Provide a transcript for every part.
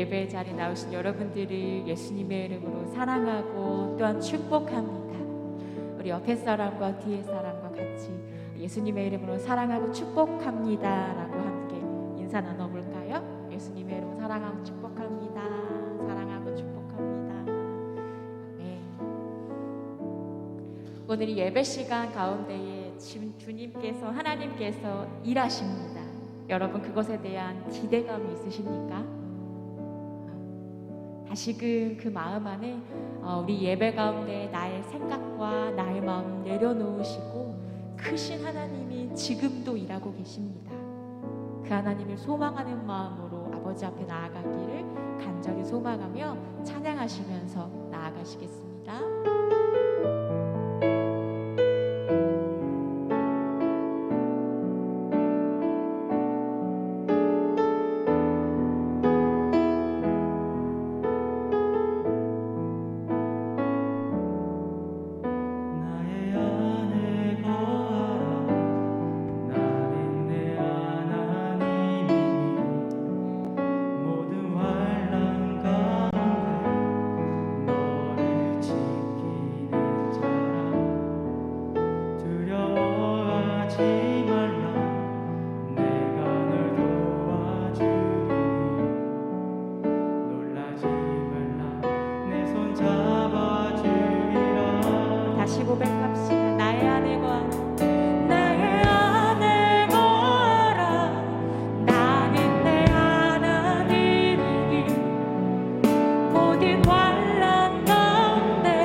예배 자리에 나오신 여러분들을 예수님의 이름으로 사랑하고 또한 축복합니다. 우리 옆에 사람과 뒤에 사람과 같이 예수님의 이름으로 사랑하고 축복합니다 라고 함께 인사 나눠볼까요? 예수님의 이름으로 사랑하고 축복합니다. 사랑하고 축복합니다. 네. 오늘 이 예배 시간 가운데에 주님께서 하나님께서 일하십니다. 여러분 그것에 대한 기대감이 있으십니까? 다시금 그 마음 안에 우리 예배 가운데 나의 생각과 나의 마음 내려놓으시고 크신 하나님이 지금도 일하고 계십니다. 그 하나님을 소망하는 마음으로 아버지 앞에 나아가기를 간절히 소망하며 찬양하시면서 나아가시겠습니다. 다시 고백합시다. 나의 안에 거하라. 나의 안에 거하라. 나는 내 하나님이니 모든 환난 가운데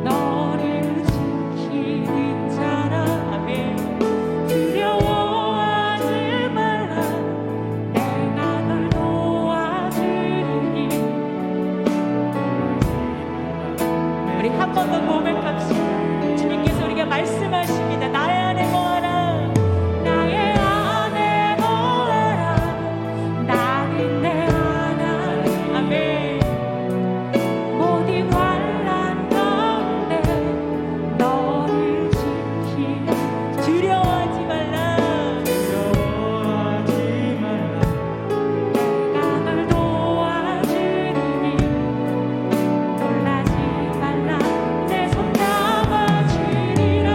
너를 지키는 자라. 아멘. 두려워하지 말라. 내가 널 도와주리니. 우리 한 번 더 고백합시다. 주님께서 우리에게 말씀하십니다. 나의 안에 거하라. 나의 안에 거하라. 나는 내 하나님. 아멘. 모든 환난 가운데 너를 지키니 두려워하지 말라. 두려워하지 말라. 내가 널 도와주리니 놀라지 말라. 내 손 잡아주리라.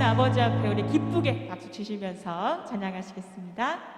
아버지 앞에 우리 기쁘게 박수 치시면서 찬양하시겠습니다.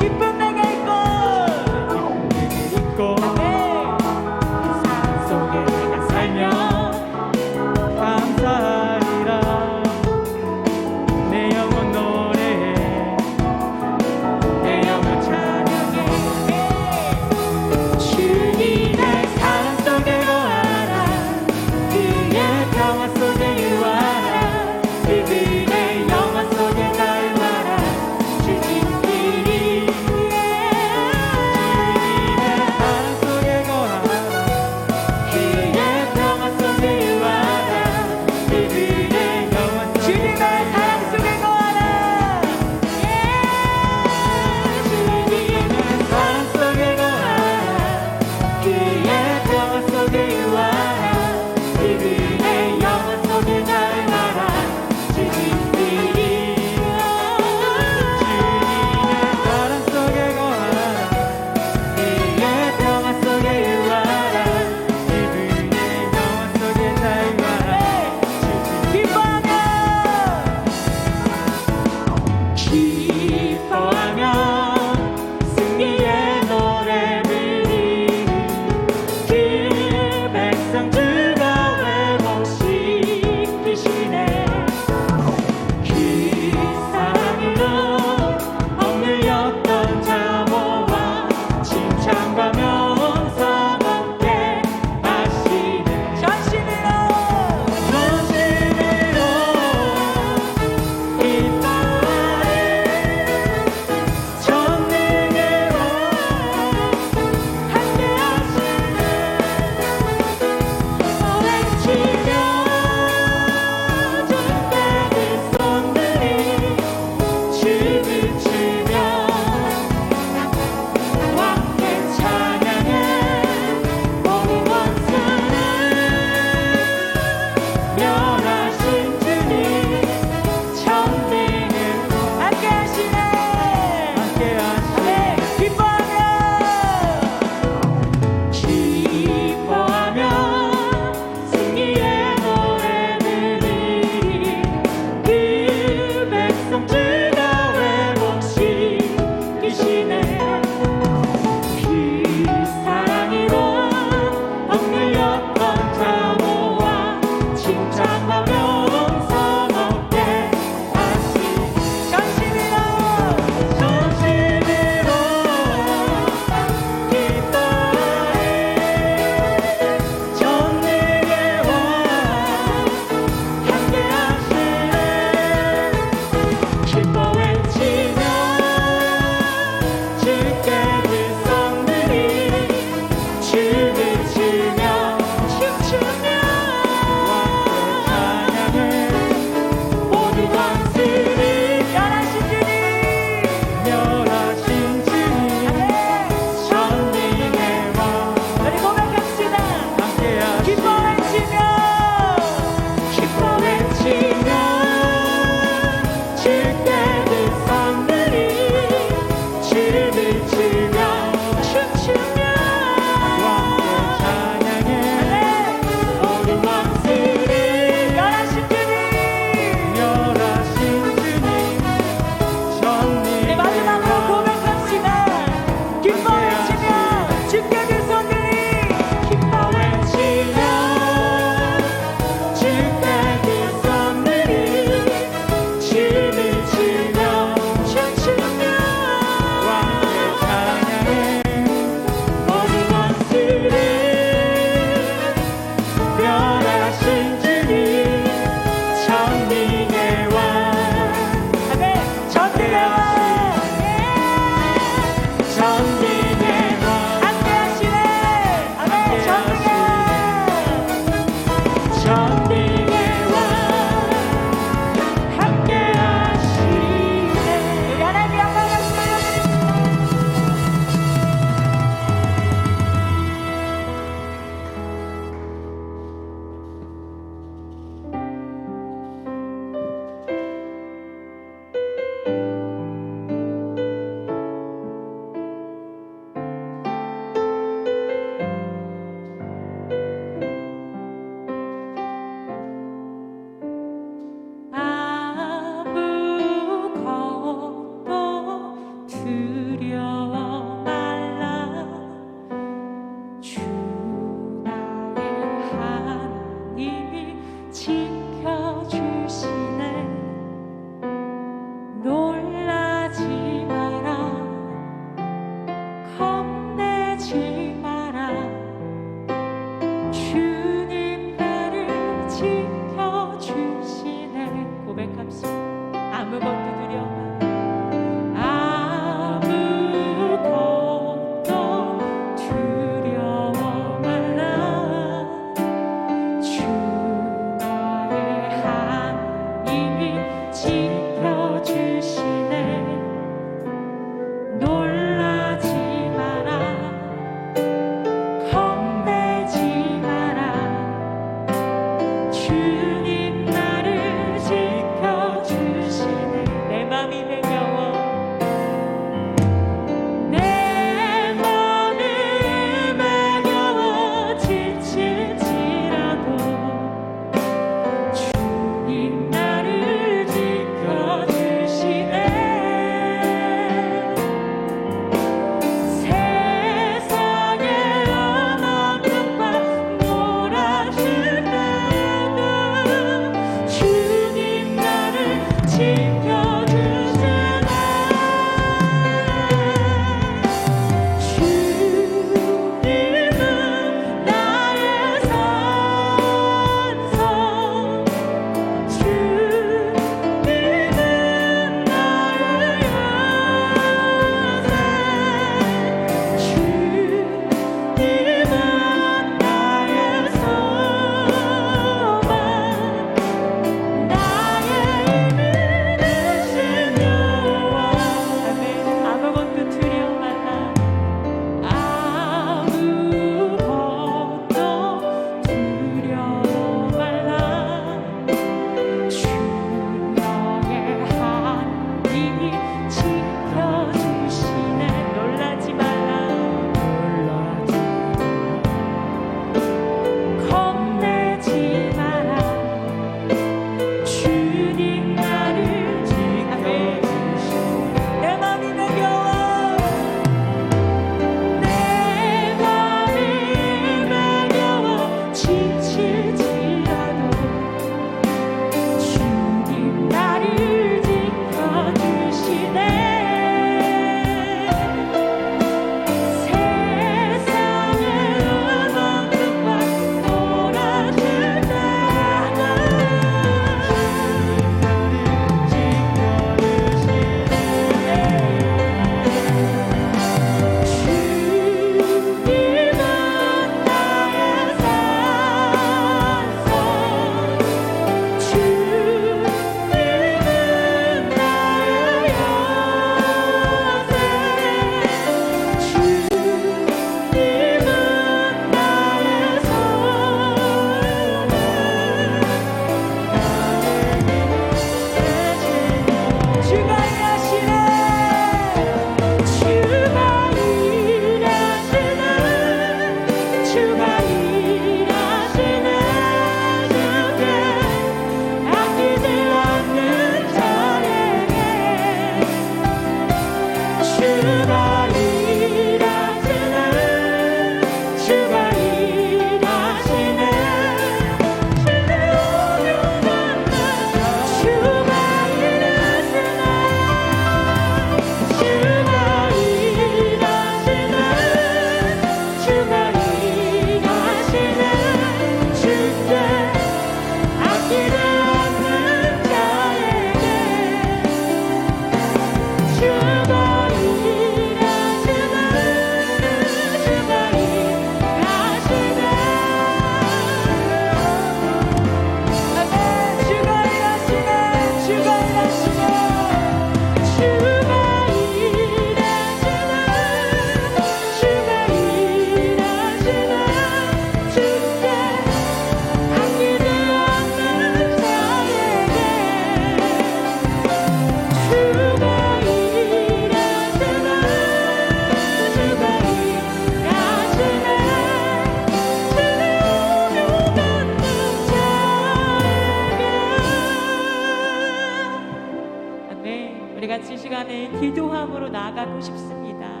시간에 기도함으로 나아가고 싶습니다.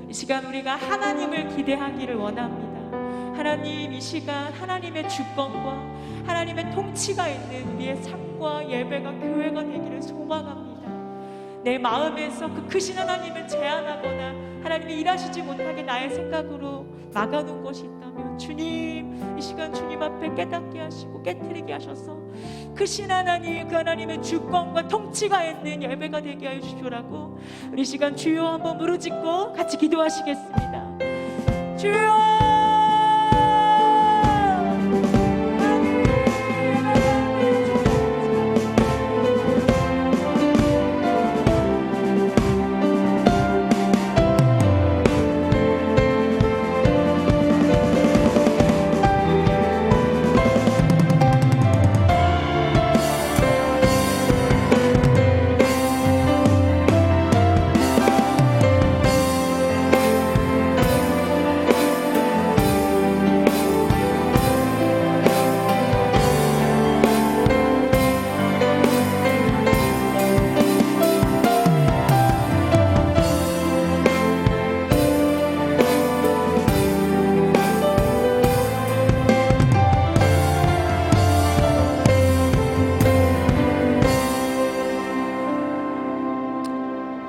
이 시간 우리가 하나님을 기대하기를 원합니다. 하나님, 이 시간 하나님의 주권과 하나님의 통치가 있는 우리의 삶과 예배가 교회가 되기를 소망합니다. 내 마음에서 그 크신 하나님을 제한하거나 하나님이 일하시지 못하게 나의 생각으로 막아놓은 것이 있다면 주님, 이 시간 주님 앞에 깨닫게 하시고 깨트리게 하셔서 크신 하나님, 그 하나님의 주권과 통치가 있는 예배가 되게 하여 주시라고 우리 시간 주여 한번 무릎짓고 같이 기도하시겠습니다. 주여,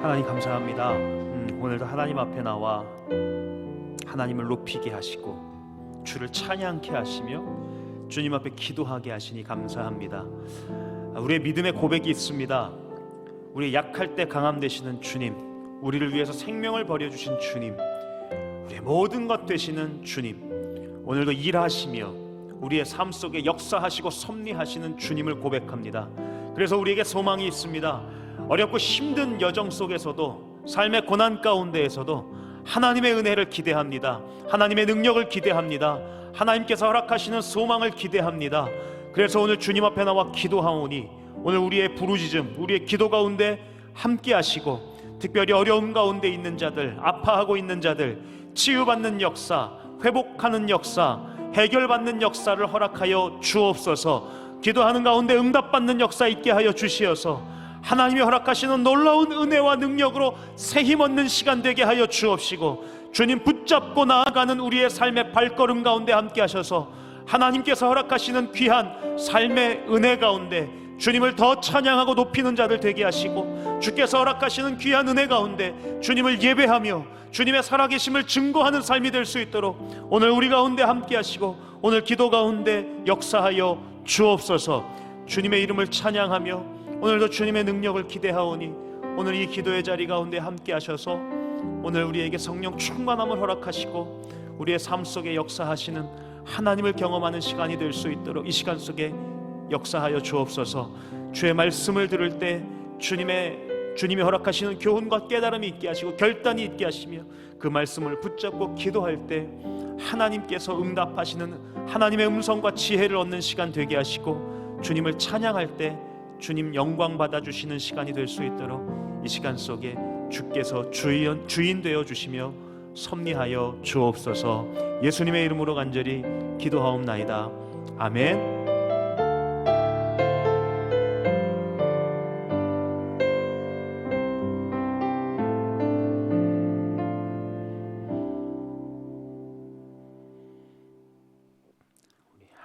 하나님 감사합니다. 오늘도 하나님 앞에 나와 하나님을 높이게 하시고 주를 찬양케 하시며 주님 앞에 기도하게 하시니 감사합니다. 우리의 믿음의 고백이 있습니다. 우리 약할 때 강함 되시는 주님, 우리를 위해서 생명을 버려주신 주님, 우리의 모든 것 되시는 주님, 오늘도 일하시며 우리의 삶 속에 역사하시고 섭리하시는 주님을 고백합니다. 그래서 우리에게 소망이 있습니다. 어렵고 힘든 여정 속에서도, 삶의 고난 가운데에서도 하나님의 은혜를 기대합니다. 하나님의 능력을 기대합니다. 하나님께서 허락하시는 소망을 기대합니다. 그래서 오늘 주님 앞에 나와 기도하오니 오늘 우리의 부르짖음, 우리의 기도 가운데 함께 하시고 특별히 어려움 가운데 있는 자들, 아파하고 있는 자들, 치유받는 역사, 회복하는 역사, 해결받는 역사를 허락하여 주옵소서. 기도하는 가운데 응답받는 역사 있게 하여 주시어서 하나님이 허락하시는 놀라운 은혜와 능력으로 새 힘 얻는 시간 되게 하여 주옵시고, 주님 붙잡고 나아가는 우리의 삶의 발걸음 가운데 함께 하셔서 하나님께서 허락하시는 귀한 삶의 은혜 가운데 주님을 더 찬양하고 높이는 자들 되게 하시고, 주께서 허락하시는 귀한 은혜 가운데 주님을 예배하며 주님의 살아계심을 증거하는 삶이 될 수 있도록 오늘 우리 가운데 함께 하시고 오늘 기도 가운데 역사하여 주옵소서. 주님의 이름을 찬양하며 오늘도 주님의 능력을 기대하오니 오늘 이 기도의 자리 가운데 함께 하셔서 오늘 우리에게 성령 충만함을 허락하시고 우리의 삶 속에 역사하시는 하나님을 경험하는 시간이 될 수 있도록 이 시간 속에 역사하여 주옵소서. 주의 말씀을 들을 때 주님이 허락하시는 교훈과 깨달음이 있게 하시고 결단이 있게 하시며 그 말씀을 붙잡고 기도할 때 하나님께서 응답하시는 하나님의 음성과 지혜를 얻는 시간 되게 하시고 주님을 찬양할 때 주님 영광 받아주시는 시간이 될 수 있도록 이 시간 속에 주께서 주인 되어 주시며 섭리하여 주옵소서. 예수님의 이름으로 간절히 기도하옵나이다. 아멘.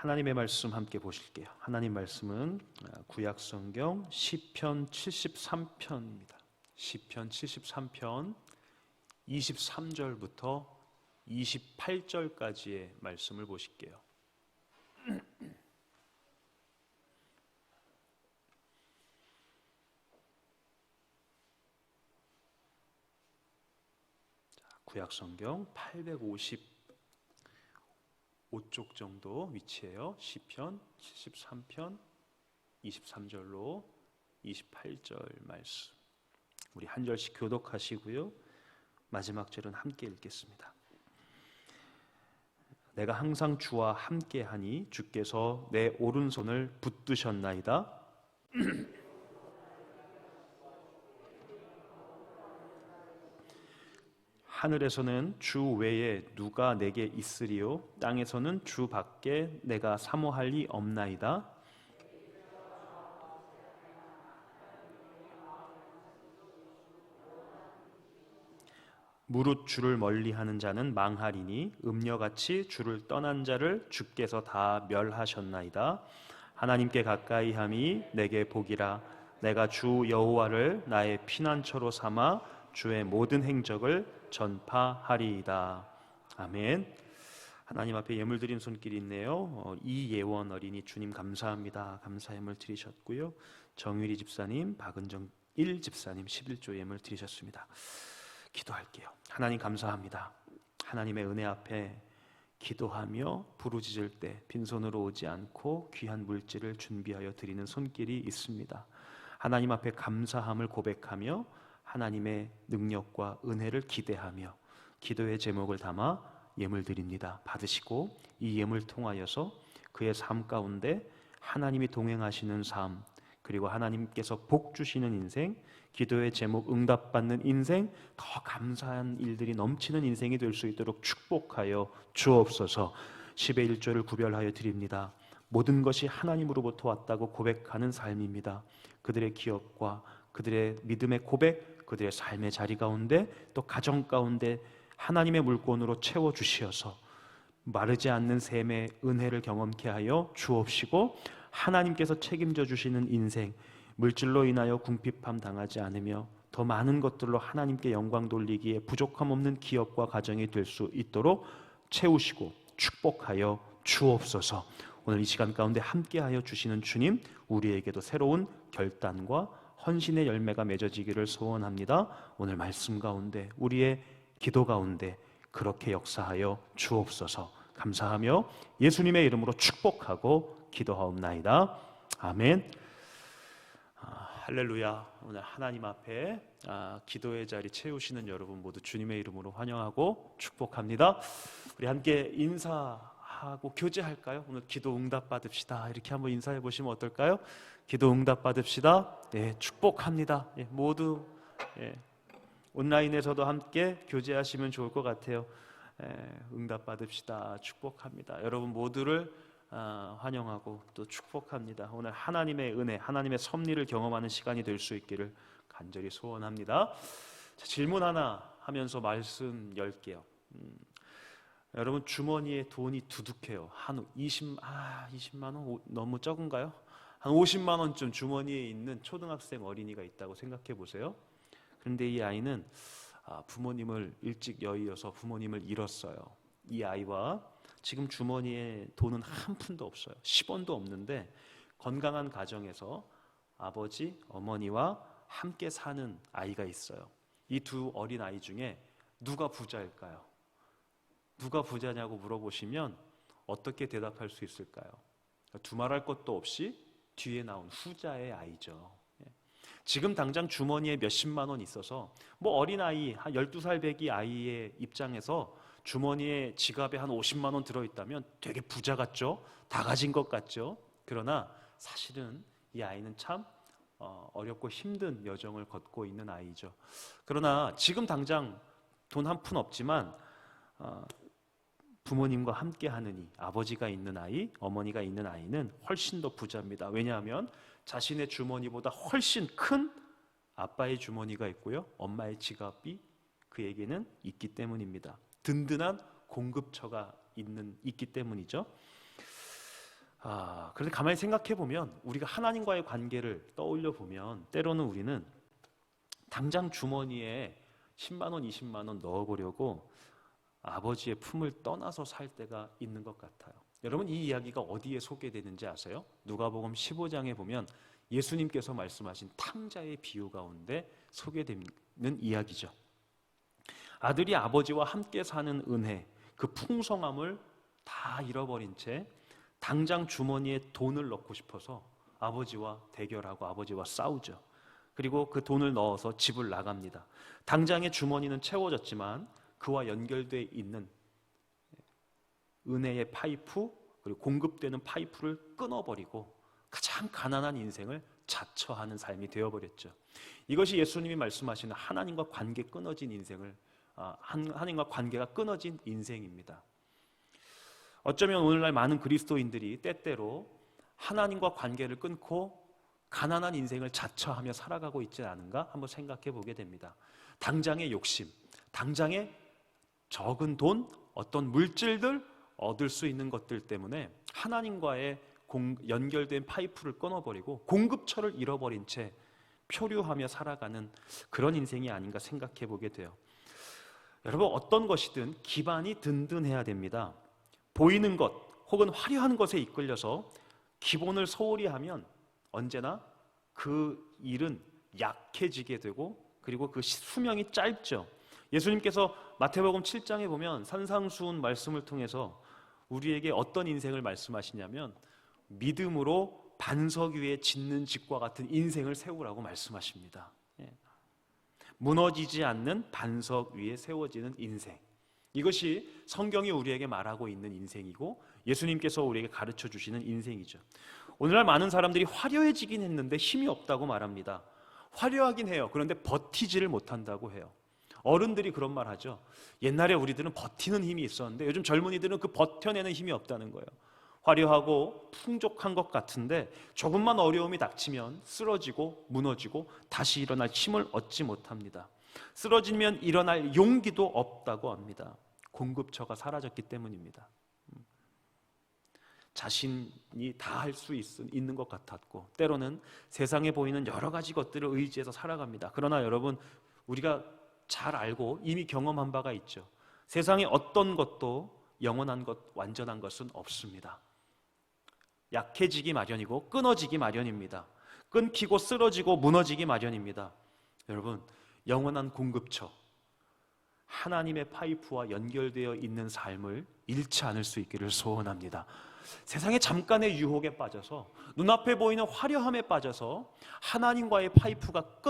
하나님의 말씀 함께 보실게요. 하나님 말씀은 구약 성경 시편 73편입니다. 시편 73편 23절부터 28절까지의 말씀을 보실게요. 구약 성경 855쪽 정도 위치에요. 시편 73편 23절로 28절 말씀. 우리 한 절씩 교독하시고요. 마지막 절은 함께 읽겠습니다. 내가 항상 주와 함께하니 주께서 내 오른손을 붙드셨나이다. 하늘에서는 주 외에 누가 내게 있으리요? 땅에서는 주 밖에 내가 사모할 리 없나이다. 무릇 주를 멀리하는 자는 망하리니 음녀같이 주를 떠난 자를 주께서 다 멸하셨나이다. 하나님께 가까이함이 내게 복이라. 내가 주 여호와를 나의 피난처로 삼아 주의 모든 행적을 전파하리이다. 아멘. 하나님 앞에 예물 드린 손길이 있네요. 이예원 어린이 주님 감사합니다. 감사 예물 드리셨고요. 정유리 집사님, 박은정 1 집사님 11조 예물 드리셨습니다. 기도할게요. 하나님 감사합니다. 하나님의 은혜 앞에 기도하며 부르짖을 때 빈손으로 오지 않고 귀한 물질을 준비하여 드리는 손길이 있습니다. 하나님 앞에 감사함을 고백하며 하나님의 능력과 은혜를 기대하며 기도의 제목을 담아 예물 드립니다. 받으시고 이 예물 통하여서 그의 삶 가운데 하나님이 동행하시는 삶, 그리고 하나님께서 복 주시는 인생, 기도의 제목 응답받는 인생, 더 감사한 일들이 넘치는 인생이 될 수 있도록 축복하여 주옵소서. 10의 1조를 구별하여 드립니다. 모든 것이 하나님으로부터 왔다고 고백하는 삶입니다. 그들의 기업과 그들의 믿음의 고백, 그들의 삶의 자리 가운데 또 가정 가운데 하나님의 물권으로 채워주시어서 마르지 않는 샘의 은혜를 경험케 하여 주옵시고, 하나님께서 책임져 주시는 인생, 물질로 인하여 궁핍함 당하지 않으며 더 많은 것들로 하나님께 영광 돌리기에 부족함 없는 기업과 가정이 될 수 있도록 채우시고 축복하여 주옵소서. 오늘 이 시간 가운데 함께하여 주시는 주님, 우리에게도 새로운 결단과 헌신의 열매가 맺어지기를 소원합니다. 오늘 말씀 가운데, 우리의 기도 가운데 그렇게 역사하여 주옵소서. 감사하며 예수님의 이름으로 축복하고 기도하옵나이다. 아멘. 할렐루야. 오늘 하나님 앞에 기도의 자리 채우시는 여러분 모두 주님의 이름으로 환영하고 축복합니다. 우리 함께 인사하고 교제할까요? 오늘 기도 응답 받읍시다. 이렇게 한번 인사해 보시면 어떨까요? 기도 응답 받읍시다. 네, 축복합니다. 모두 온라인에서도 함께 교제하시면 좋을 것 같아요. 응답 받읍시다. 축복합니다. 여러분 모두를 환영하고 또 축복합니다. 오늘 하나님의 은혜, 하나님의 섭리를 경험하는 시간이 될 수 있기를 간절히 소원합니다. 자, 질문 하나 하면서 말씀 열게요. 여러분 주머니에 돈이 두둑해요. 한 20만 원 너무 적은가요? 한 50만 원쯤 주머니에 있는 초등학생 어린이가 있다고 생각해 보세요. 그런데 이 아이는 부모님을 일찍 여의어서 부모님을 잃었어요. 이 아이와 지금 주머니에 돈은 한 푼도 없어요. 10원도 없는데 건강한 가정에서 아버지, 어머니와 함께 사는 아이가 있어요. 이 두 어린 아이 중에 누가 부자일까요? 누가 부자냐고 물어보시면 어떻게 대답할 수 있을까요? 두말할 것도 없이 뒤에 나온 후자의 아이죠. 지금 당장 주머니에 몇십만 원 있어서 어린아이 한 12살 배기 아이의 입장에서 주머니에 지갑에 한 50만 원 들어있다면 되게 부자 같죠? 다 가진 것 같죠? 그러나 사실은 이 아이는 참 어렵고 힘든 여정을 걷고 있는 아이죠. 그러나 지금 당장 돈 한 푼 없지만 부모님과 함께 하느니 아버지가 있는 아이, 어머니가 있는 아이는 훨씬 더 부자입니다. 왜냐하면 자신의 주머니보다 훨씬 큰 아빠의 주머니가 있고요, 엄마의 지갑이 그에게는 있기 때문입니다. 든든한 공급처가 있기 때문이죠. 그런데 가만히 생각해 보면 우리가 하나님과의 관계를 떠올려 보면 때로는 우리는 당장 주머니에 10만 원, 20만 원 넣어보려고 아버지의 품을 떠나서 살 때가 있는 것 같아요. 여러분 이 이야기가 어디에 소개되는지 아세요? 누가복음 15장에 보면 예수님께서 말씀하신 탕자의 비유 가운데 소개되는 이야기죠. 아들이 아버지와 함께 사는 은혜, 그 풍성함을 다 잃어버린 채 당장 주머니에 돈을 넣고 싶어서 아버지와 대결하고 아버지와 싸우죠. 그리고 그 돈을 넣어서 집을 나갑니다. 당장의 주머니는 채워졌지만 그와 연결되어 있는 은혜의 파이프, 그리고 공급되는 파이프를 끊어버리고 가장 가난한 인생을 자처하는 삶이 되어버렸죠. 이것이 예수님이 말씀하시는 하나님과 관계 끊어진 인생을 하나님과 관계가 끊어진 인생입니다. 어쩌면 오늘날 많은 그리스도인들이 때때로 하나님과 관계를 끊고 가난한 인생을 자처하며 살아가고 있지 않은가 한번 생각해 보게 됩니다. 당장의 욕심, 당장의 적은 돈, 어떤 물질들, 얻을 수 있는 것들 때문에 하나님과의 연결된 파이프를 끊어버리고 공급처를 잃어버린 채 표류하며 살아가는 그런 인생이 아닌가 생각해 보게 돼요. 여러분, 어떤 것이든 기반이 든든해야 됩니다. 보이는 것 혹은 화려한 것에 이끌려서 기본을 소홀히 하면 언제나 그 일은 약해지게 되고 그리고 그 수명이 짧죠. 예수님께서 마태복음 7장에 보면 산상수훈 말씀을 통해서 우리에게 어떤 인생을 말씀하시냐면 믿음으로 반석 위에 짓는 집과 같은 인생을 세우라고 말씀하십니다. 무너지지 않는 반석 위에 세워지는 인생, 이것이 성경이 우리에게 말하고 있는 인생이고 예수님께서 우리에게 가르쳐 주시는 인생이죠. 오늘날 많은 사람들이 화려해지긴 했는데 힘이 없다고 말합니다. 화려하긴 해요. 그런데 버티지를 못한다고 해요. 어른들이 그런 말 하죠. 옛날에 우리들은 버티는 힘이 있었는데 요즘 젊은이들은 그 버텨내는 힘이 없다는 거예요. 화려하고 풍족한 것 같은데 조금만 어려움이 닥치면 쓰러지고 무너지고 다시 일어날 힘을 얻지 못합니다. 쓰러지면 일어날 용기도 없다고 합니다. 공급처가 사라졌기 때문입니다. 자신이 다 할 수 있는 것 같았고 때로는 세상에 보이는 여러 가지 것들을 의지해서 살아갑니다. 그러나 여러분, 우리가 잘 알고 이미 경험한 바가 있죠. 세상에 어떤 것도 영원한 것, 완전한 것은 없습니다. 약해지기 마련이고 끊어지기 마련입니다. 끊기고 쓰러지고 무너지기 마련입니다. 여러분, 영원한 공급처, 하나님의 파이프와 연결되어 있는 삶을 잃지 않을 수 있기를 소원합니다. 세상의 잠깐의 유혹에 빠져서 눈앞에 보이는 화려함에 빠져서 하나님과의 파이프가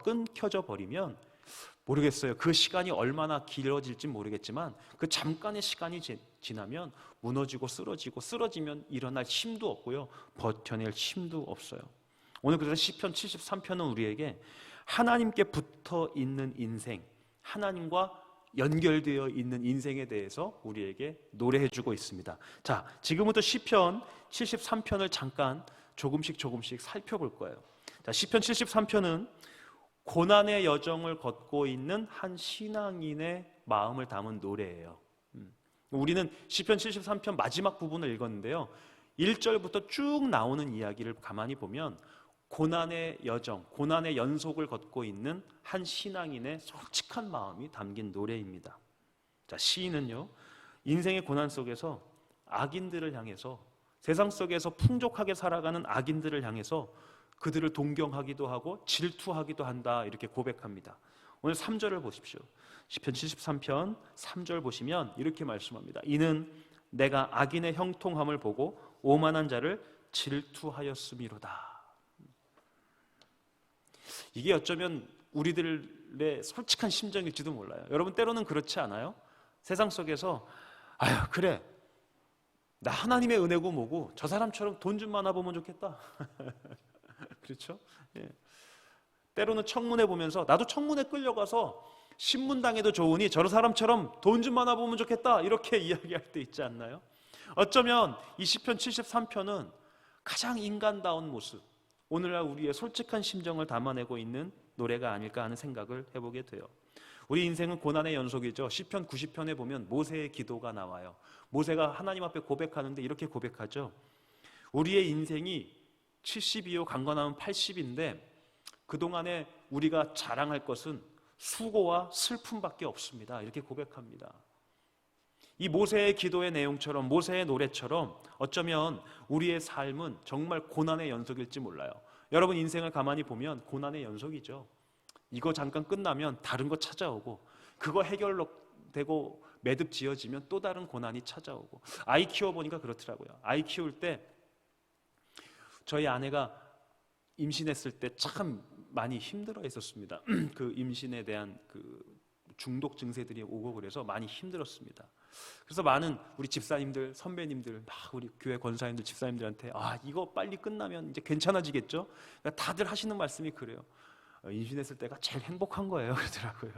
끊겨져 버리면 모르겠어요. 그 시간이 얼마나 길어질지 모르겠지만 그 잠깐의 시간이 지나면 무너지고 쓰러지면 일어날 힘도 없고요. 버텨낼 힘도 없어요. 오늘 그래서 시편 73편은 우리에게 하나님께 붙어 있는 인생, 하나님과 연결되어 있는 인생에 대해서 우리에게 노래해주고 있습니다. 자, 지금부터 시편 73편을 잠깐 조금씩 살펴볼 거예요. 자, 시편 73편은 고난의 여정을 걷고 있는 한 신앙인의 마음을 담은 노래예요. 우리는 시편 73편 마지막 부분을 읽었는데요. 1절부터 쭉 나오는 이야기를 가만히 보면 고난의 여정, 고난의 연속을 걷고 있는 한 신앙인의 솔직한 마음이 담긴 노래입니다. 자, 시인은요, 인생의 고난 속에서 악인들을 향해서, 세상 속에서 풍족하게 살아가는 악인들을 향해서 그들을 동경하기도 하고 질투하기도 한다, 이렇게 고백합니다. 오늘 3절을 보십시오. 시편 73편 3절 보시면 이렇게 말씀합니다. 이는 내가 악인의 형통함을 보고 오만한 자를 질투하였음이로다. 이게 어쩌면 우리들의 솔직한 심정일지도 몰라요. 여러분, 때로는 그렇지 않아요? 세상 속에서 아유, 그래, 나 하나님의 은혜고 뭐고 저 사람처럼 돈 좀 많아 보면 좋겠다. 그렇죠? 예. 때로는 청문회 보면서 나도 청문회 끌려가서 신문당해도 좋으니 저 사람처럼 돈 좀 많아 보면 좋겠다, 이렇게 이야기할 때 있지 않나요? 어쩌면 이 시편 73편은 가장 인간다운 모습, 오늘날 우리의 솔직한 심정을 담아내고 있는 노래가 아닐까 하는 생각을 해보게 돼요. 우리 인생은 고난의 연속이죠. 시편 90편에 보면 모세의 기도가 나와요. 모세가 하나님 앞에 고백하는데 이렇게 고백하죠. 우리의 인생이 70이요 강건하면 80인데 그동안에 우리가 자랑할 것은 수고와 슬픔밖에 없습니다. 이렇게 고백합니다. 이 모세의 기도의 내용처럼, 모세의 노래처럼 어쩌면 우리의 삶은 정말 고난의 연속일지 몰라요. 여러분, 인생을 가만히 보면 고난의 연속이죠. 이거 잠깐 끝나면 다른 거 찾아오고, 그거 해결되고 매듭 지어지면 또 다른 고난이 찾아오고. 아이 키워보니까 그렇더라고요. 아이 키울 때 저희 아내가 임신했을 때 참 많이 힘들어 했었습니다. 그 임신에 대한 그 중독 증세들이 오고 그래서 많이 힘들었습니다. 그래서 많은 우리 집사님들, 선배님들, 막 우리 교회 권사님들, 집사님들한테 이거 빨리 끝나면 이제 괜찮아지겠죠? 그러니까 다들 하시는 말씀이 그래요. 임신했을 때가 제일 행복한 거예요, 그러더라고요.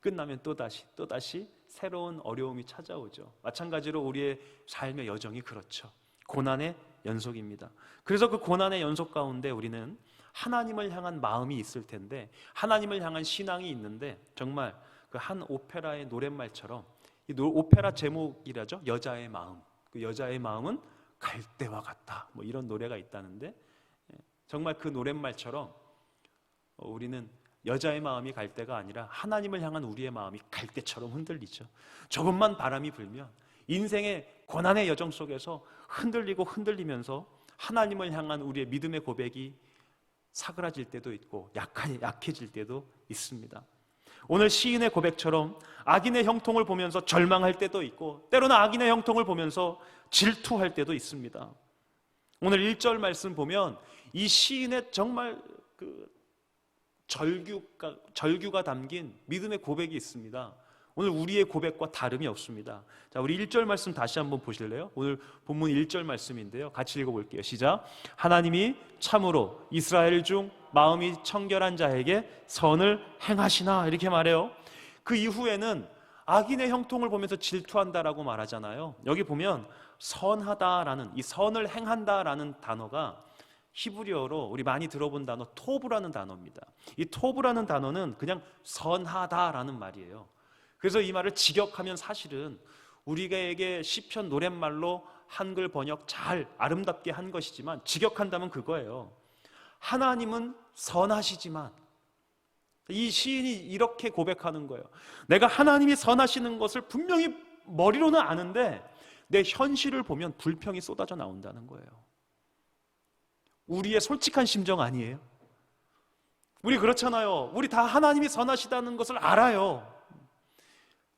끝나면 또다시 새로운 어려움이 찾아오죠. 마찬가지로 우리의 삶의 여정이 그렇죠. 고난의 연속입니다. 그래서 그 고난의 연속 가운데 우리는 하나님을 향한 마음이 있을 텐데, 하나님을 향한 신앙이 있는데, 정말 그 한 오페라의 노랫말처럼, 이 오페라 제목이라죠. 여자의 마음. 그 여자의 마음은 갈대와 같다. 뭐 이런 노래가 있다는데, 정말 그 노랫말처럼 우리는 여자의 마음이 갈대가 아니라 하나님을 향한 우리의 마음이 갈대처럼 흔들리죠. 조금만 바람이 불면 인생의 고난의 여정 속에서 흔들리고 흔들리면서 하나님을 향한 우리의 믿음의 고백이 사그라질 때도 있고 약해질 때도 있습니다. 오늘 시인의 고백처럼 악인의 형통을 보면서 절망할 때도 있고, 때로는 악인의 형통을 보면서 질투할 때도 있습니다. 오늘 1절 말씀 보면 이 시인의 정말 그 절규가 담긴 믿음의 고백이 있습니다. 오늘 우리의 고백과 다름이 없습니다. 자, 우리 1절 말씀 다시 한번 보실래요? 오늘 본문 1절 말씀인데요. 같이 읽어볼게요. 시작. 하나님이 참으로 이스라엘 중 마음이 청결한 자에게 선을 행하시나, 이렇게 말해요. 그 이후에는 악인의 형통을 보면서 질투한다라고 말하잖아요. 여기 보면 선하다라는, 이 선을 행한다라는 단어가 히브리어로 우리 많이 들어본 단어 토브라는 단어입니다. 이 토브라는 단어는 그냥 선하다라는 말이에요. 그래서 이 말을 직역하면 사실은 우리에게 시편 노랫말로 한글 번역 잘 아름답게 한 것이지만, 직역한다면 그거예요. 하나님은 선하시지만, 이 시인이 이렇게 고백하는 거예요. 내가 하나님이 선하시는 것을 분명히 머리로는 아는데 내 현실을 보면 불평이 쏟아져 나온다는 거예요. 우리의 솔직한 심정 아니에요? 우리 그렇잖아요. 우리 다 하나님이 선하시다는 것을 알아요.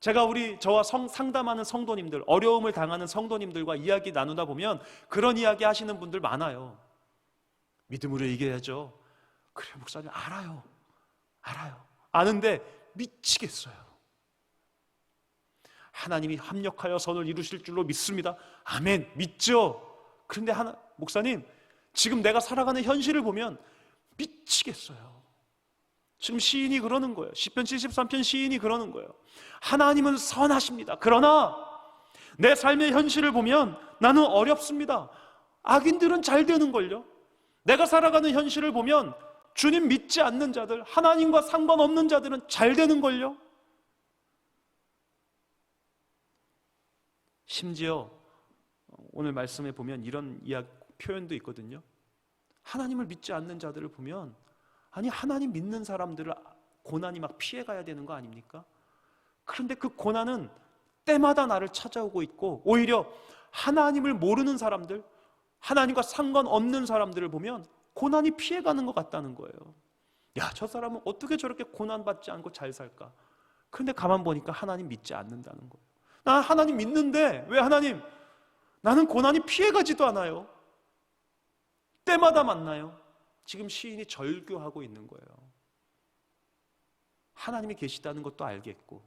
제가 저와 상담하는 성도님들, 어려움을 당하는 성도님들과 이야기 나누다 보면 그런 이야기 하시는 분들 많아요. 믿음으로 이겨야죠. 그래 목사님, 알아요. 아는데 미치겠어요. 하나님이 합력하여 선을 이루실 줄로 믿습니다. 아멘, 믿죠. 그런데 목사님, 지금 내가 살아가는 현실을 보면 미치겠어요. 지금 시인이 그러는 거예요. 시편 73편 시인이 그러는 거예요. 하나님은 선하십니다. 그러나 내 삶의 현실을 보면 나는 어렵습니다. 악인들은 잘 되는걸요. 내가 살아가는 현실을 보면 주님 믿지 않는 자들, 하나님과 상관없는 자들은 잘 되는걸요. 심지어 오늘 말씀에 보면 이런 표현도 있거든요. 하나님을 믿지 않는 자들을 보면, 아니 하나님 믿는 사람들을 고난이 막 피해가야 되는 거 아닙니까? 그런데 그 고난은 때마다 나를 찾아오고 있고, 오히려 하나님을 모르는 사람들, 하나님과 상관없는 사람들을 보면 고난이 피해가는 것 같다는 거예요. 야, 저 사람은 어떻게 저렇게 고난받지 않고 잘 살까? 그런데 가만 보니까 하나님 믿지 않는다는 거예요. 난 하나님 믿는데 왜 하나님, 나는 고난이 피해가지도 않아요. 때마다 만나요. 지금 시인이 절규하고 있는 거예요. 하나님이 계시다는 것도 알겠고,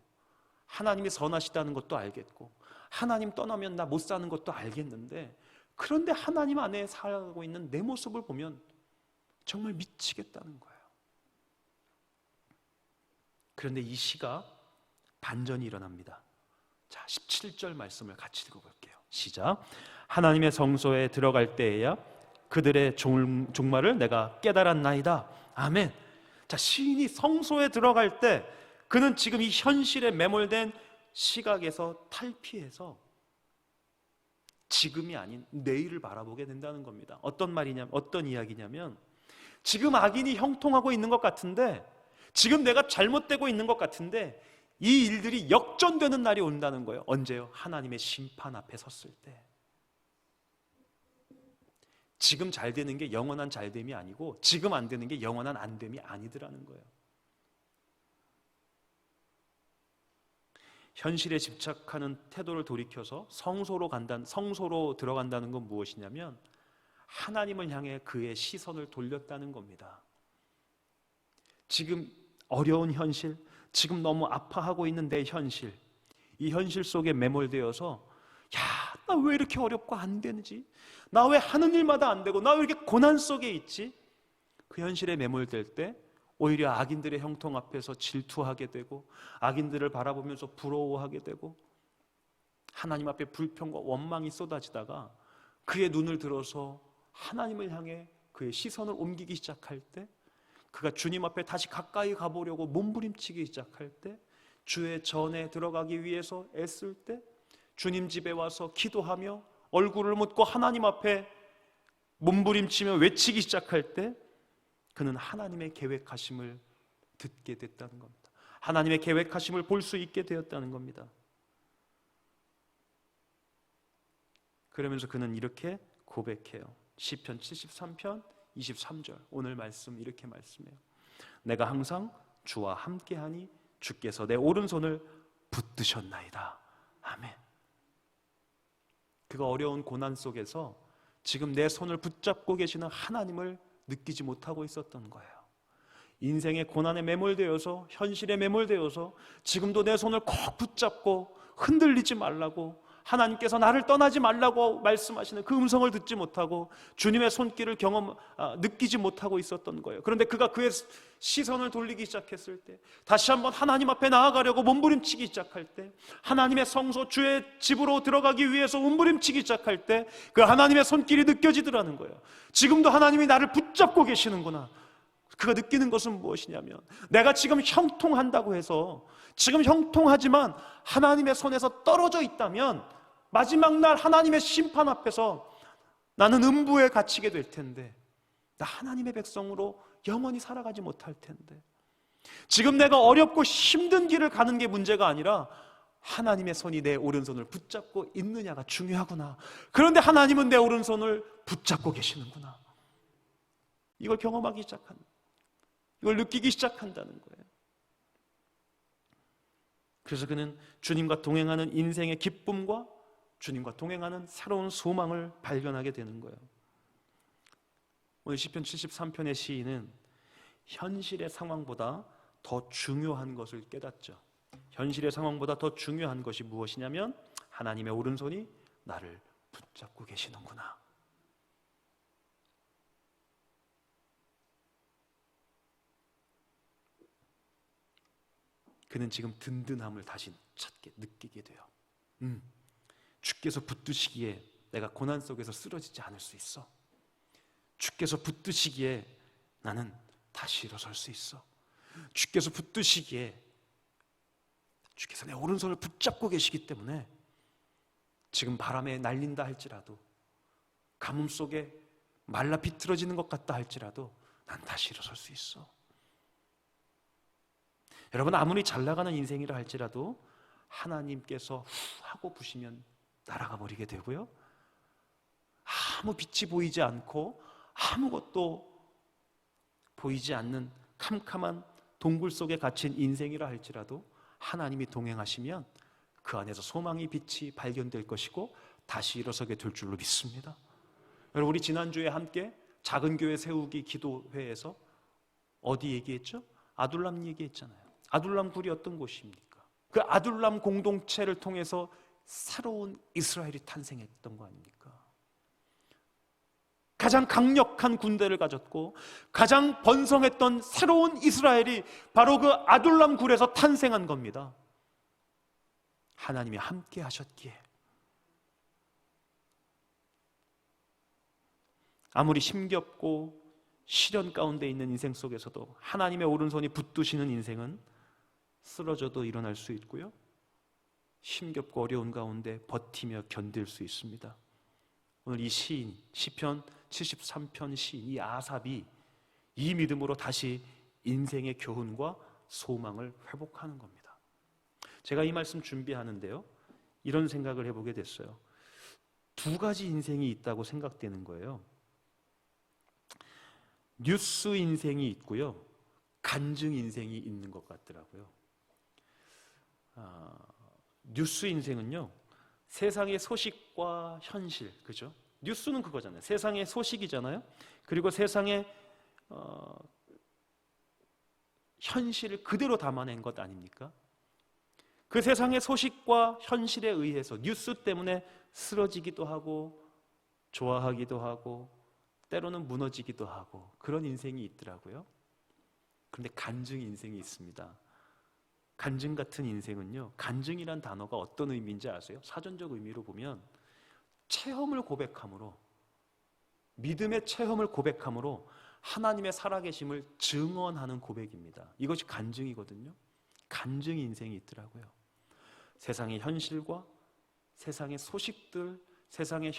하나님이 선하시다는 것도 알겠고, 하나님 떠나면 나 못 사는 것도 알겠는데, 그런데 하나님 안에 살아가고 있는 내 모습을 보면 정말 미치겠다는 거예요. 그런데 이 시가 반전이 일어납니다. 자, 17절 말씀을 같이 읽어볼게요. 시작. 하나님의 성소에 들어갈 때에야 그들의 종말을 내가 깨달았나이다. 아멘. 자, 시인이 성소에 들어갈 때 그는 지금 이 현실에 매몰된 시각에서 탈피해서 지금이 아닌 내일을 바라보게 된다는 겁니다. 어떤 이야기냐면, 지금 악인이 형통하고 있는 것 같은데, 지금 내가 잘못되고 있는 것 같은데, 이 일들이 역전되는 날이 온다는 거예요. 언제요? 하나님의 심판 앞에 섰을 때. 지금 잘 되는 게 영원한 잘됨이 아니고, 지금 안 되는 게 영원한 안됨이 아니더라는 거예요. 현실에 집착하는 태도를 돌이켜서 성소로 들어간다는 건 무엇이냐면, 하나님을 향해 그의 시선을 돌렸다는 겁니다. 지금 어려운 현실, 지금 너무 아파하고 있는 내 현실, 이 현실 속에 매몰되어서, 야, 나 왜 이렇게 어렵고 안 되는지, 나 왜 하는 일마다 안 되고, 나 왜 이렇게 고난 속에 있지? 그 현실에 매몰될 때 오히려 악인들의 형통 앞에서 질투하게 되고, 악인들을 바라보면서 부러워하게 되고, 하나님 앞에 불평과 원망이 쏟아지다가 그의 눈을 들어서 하나님을 향해 그의 시선을 옮기기 시작할 때, 그가 주님 앞에 다시 가까이 가보려고 몸부림치기 시작할 때, 주의 전에 들어가기 위해서 애쓸 때, 주님 집에 와서 기도하며 얼굴을 묻고 하나님 앞에 몸부림치며 외치기 시작할 때, 그는 하나님의 계획하심을 듣게 됐다는 겁니다. 하나님의 계획하심을 볼 수 있게 되었다는 겁니다. 그러면서 그는 이렇게 고백해요. 시편 73편 23절, 오늘 말씀 이렇게 말씀해요. 내가 항상 주와 함께하니 주께서 내 오른손을 붙드셨나이다. 아멘. 그가 어려운 고난 속에서 지금 내 손을 붙잡고 계시는 하나님을 느끼지 못하고 있었던 거예요. 인생의 고난에 매몰되어서, 현실에 매몰되어서 지금도 내 손을 꼭 붙잡고 흔들리지 말라고, 하나님께서 나를 떠나지 말라고 말씀하시는 그 음성을 듣지 못하고 주님의 손길을 느끼지 못하고 있었던 거예요. 그런데 그가 그의 시선을 돌리기 시작했을 때, 다시 한번 하나님 앞에 나아가려고 몸부림치기 시작할 때, 하나님의 성소 주의 집으로 들어가기 위해서 몸부림치기 시작할 때 그 하나님의 손길이 느껴지더라는 거예요. 지금도 하나님이 나를 붙잡고 계시는구나. 그가 느끼는 것은 무엇이냐면, 내가 지금 형통한다고 해서, 지금 형통하지만 하나님의 손에서 떨어져 있다면 마지막 날 하나님의 심판 앞에서 나는 음부에 갇히게 될 텐데, 나 하나님의 백성으로 영원히 살아가지 못할 텐데, 지금 내가 어렵고 힘든 길을 가는 게 문제가 아니라 하나님의 손이 내 오른손을 붙잡고 있느냐가 중요하구나. 그런데 하나님은 내 오른손을 붙잡고 계시는구나. 이걸 경험하기 시작한다. 이걸 느끼기 시작한다는 거예요. 그래서 그는 주님과 동행하는 인생의 기쁨과 주님과 동행하는 새로운 소망을 발견하게 되는 거예요. 오늘 시편 73편의 시인은 현실의 상황보다 더 중요한 것을 깨닫죠. 현실의 상황보다 더 중요한 것이 무엇이냐면, 하나님의 오른손이 나를 붙잡고 계시는구나. 그는 지금 든든함을 다시 찾게 느끼게 돼요. 주께서 붙드시기에 내가 고난 속에서 쓰러지지 않을 수 있어. 주께서 붙드시기에 나는 다시 일어설 수 있어. 주께서 붙드시기에, 주께서 내 오른손을 붙잡고 계시기 때문에 지금 바람에 날린다 할지라도, 가뭄 속에 말라 비틀어지는 것 같다 할지라도 난 다시 일어설 수 있어. 여러분, 아무리 잘 나가는 인생이라 할지라도 하나님께서 하고 부시면 날아가 버리게 되고요, 아무 빛이 보이지 않고 아무것도 보이지 않는 캄캄한 동굴 속에 갇힌 인생이라 할지라도 하나님이 동행하시면 그 안에서 소망의 빛이 발견될 것이고 다시 일어서게 될 줄로 믿습니다. 여러분, 우리 지난주에 함께 작은 교회 세우기 기도회에서 어디 얘기했죠? 아둘람 얘기했잖아요. 아둘람 굴이 어떤 곳입니까? 그 아둘람 공동체를 통해서 새로운 이스라엘이 탄생했던 거 아닙니까? 가장 강력한 군대를 가졌고 가장 번성했던 새로운 이스라엘이 바로 그 아둘람 굴에서 탄생한 겁니다. 하나님이 함께 하셨기에. 아무리 힘겹고 시련 가운데 있는 인생 속에서도 하나님의 오른손이 붙드시는 인생은 쓰러져도 일어날 수 있고요, 힘겹고 어려운 가운데 버티며 견딜 수 있습니다. 오늘 이 시인, 시편 73편 시인 이 아삽이 이 믿음으로 다시 인생의 교훈과 소망을 회복하는 겁니다. 제가 이 말씀 준비하는데요, 이런 생각을 해보게 됐어요. 두 가지 인생이 있다고 생각되는 거예요. 뉴스 인생이 있고요, 간증 인생이 있는 것 같더라고요. 뉴스 인생은요, 세상의 소식과 현실, 그죠? 뉴스는 그거잖아요. 세상의 소식이잖아요. 그리고 세상의 현실을 그대로 담아낸 것 아닙니까? 그 세상의 소식과 현실에 의해서 뉴스 때문에 쓰러지기도 하고 좋아하기도 하고 때로는 무너지기도 하고 그런 인생이 있더라고요. 그런데 간증 인생이 있습니다. 간증 같은 인생은요, 간증이란 단어가 어떤 의미인지 아세요? 사전적 의미로 보면 체험을 고백함으로, 믿음의 체험을 고백함으로 하나님의 살아계심을 증언하는 고백입니다. 이것이 간증이거든요. 간증 인생이 있더라고요. 세상의 현실과 세상의 소식들, 세상의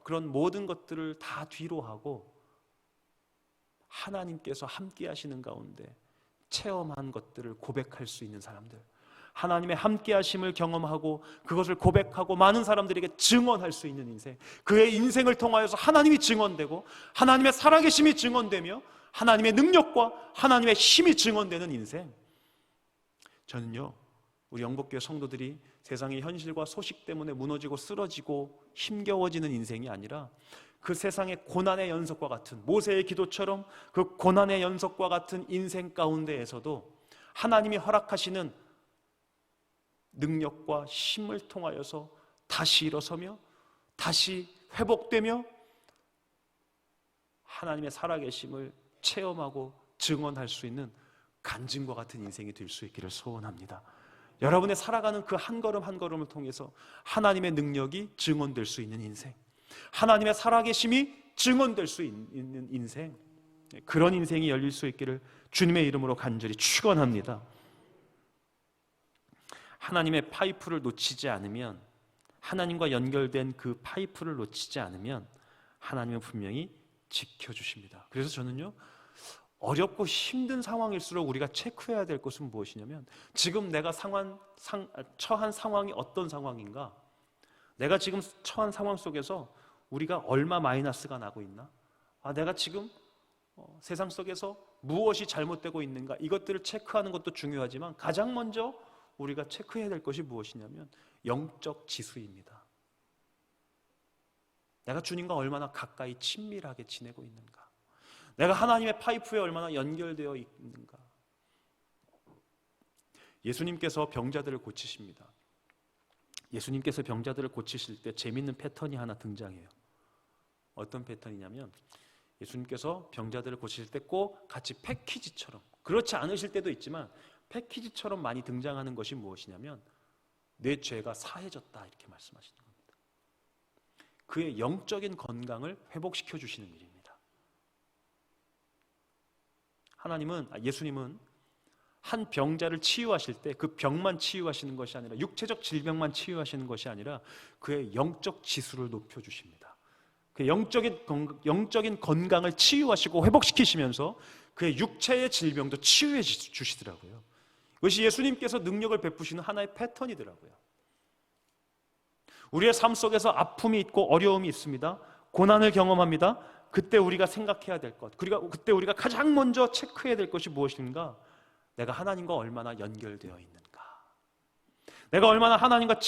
그런 모든 것들을 다 뒤로 하고 하나님께서 함께 하시는 가운데 체험한 것들을 고백할 수 있는 사람들, 하나님의 함께 하심을 경험하고 그것을 고백하고 많은 사람들에게 증언할 수 있는 인생, 그의 인생을 통하여서 하나님이 증언되고 하나님의 살아계심이 증언되며 하나님의 능력과 하나님의 힘이 증언되는 인생. 저는요, 우리 영복교회 성도들이 세상의 현실과 소식 때문에 무너지고 쓰러지고 힘겨워지는 인생이 아니라 그 세상의 고난의 연속과 같은, 모세의 기도처럼 그 고난의 연속과 같은 인생 가운데에서도 하나님이 허락하시는 능력과 힘을 통하여서 다시 일어서며 다시 회복되며 하나님의 살아계심을 체험하고 증언할 수 있는 간증과 같은 인생이 될 수 있기를 소원합니다. 여러분의 살아가는 그 한 걸음 한 걸음을 통해서 하나님의 능력이 증언될 수 있는 인생, 하나님의 살아계심이 증언될 수 있는 인생, 그런 인생이 열릴 수 있기를 주님의 이름으로 간절히 축원합니다. 하나님의 파이프를 놓치지 않으면, 하나님과 연결된 그 파이프를 놓치지 않으면 하나님은 분명히 지켜주십니다. 그래서 저는요, 어렵고 힘든 상황일수록 우리가 체크해야 될 것은 무엇이냐면, 지금 내가 처한 상황이 어떤 상황인가, 내가 지금 처한 상황 속에서 우리가 얼마 마이너스가 나고 있나, 내가 지금 세상 속에서 무엇이 잘못되고 있는가, 이것들을 체크하는 것도 중요하지만 가장 먼저 우리가 체크해야 될 것이 무엇이냐면 영적 지수입니다. 내가 주님과 얼마나 가까이 친밀하게 지내고 있는가, 내가 하나님의 파이프에 얼마나 연결되어 있는가. 예수님께서 병자들을 고치십니다. 예수님께서 병자들을 고치실 때 재밌는 패턴이 하나 등장해요. 어떤 패턴이냐면, 예수님께서 병자들을 고치실 때 꼭 같이 패키지처럼, 그렇지 않으실 때도 있지만 패키지처럼 많이 등장하는 것이 무엇이냐면, 내 죄가 사해졌다, 이렇게 말씀하시는 겁니다. 그의 영적인 건강을 회복시켜 주시는 일입니다. 예수님은 한 병자를 치유하실 때 그 병만 치유하시는 것이 아니라, 육체적 질병만 치유하시는 것이 아니라 그의 영적 지수를 높여주십니다. 그의 영적인 건강을 치유하시고 회복시키시면서 그의 육체의 질병도 치유해 주시더라고요. 이것이 예수님께서 능력을 베푸시는 하나의 패턴이더라고요. 우리의 삶 속에서 아픔이 있고 어려움이 있습니다. 고난을 경험합니다. 그때 우리가 생각해야 될 것, 그리고 그때 우리가 가장 먼저 체크해야 될 것이 무엇인가? 내가 하나님과 얼마나 연결되어 있는가, 내가 얼마나 하나님과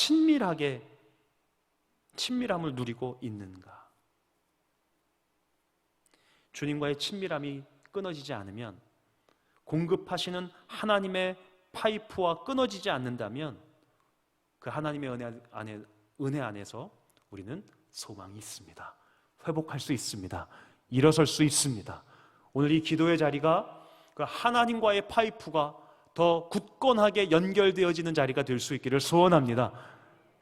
친밀함을 누리고 있는가. 주님과의 친밀함이 끊어지지 않으면, 공급하시는 하나님의 파이프와 끊어지지 않는다면 그 하나님의 은혜 안에서 우리는 소망이 있습니다. 회복할 수 있습니다. 일어설 수 있습니다. 오늘 이 기도의 자리가 그 하나님과의 파이프가 더 굳건하게 연결되어지는 자리가 될 수 있기를 소원합니다.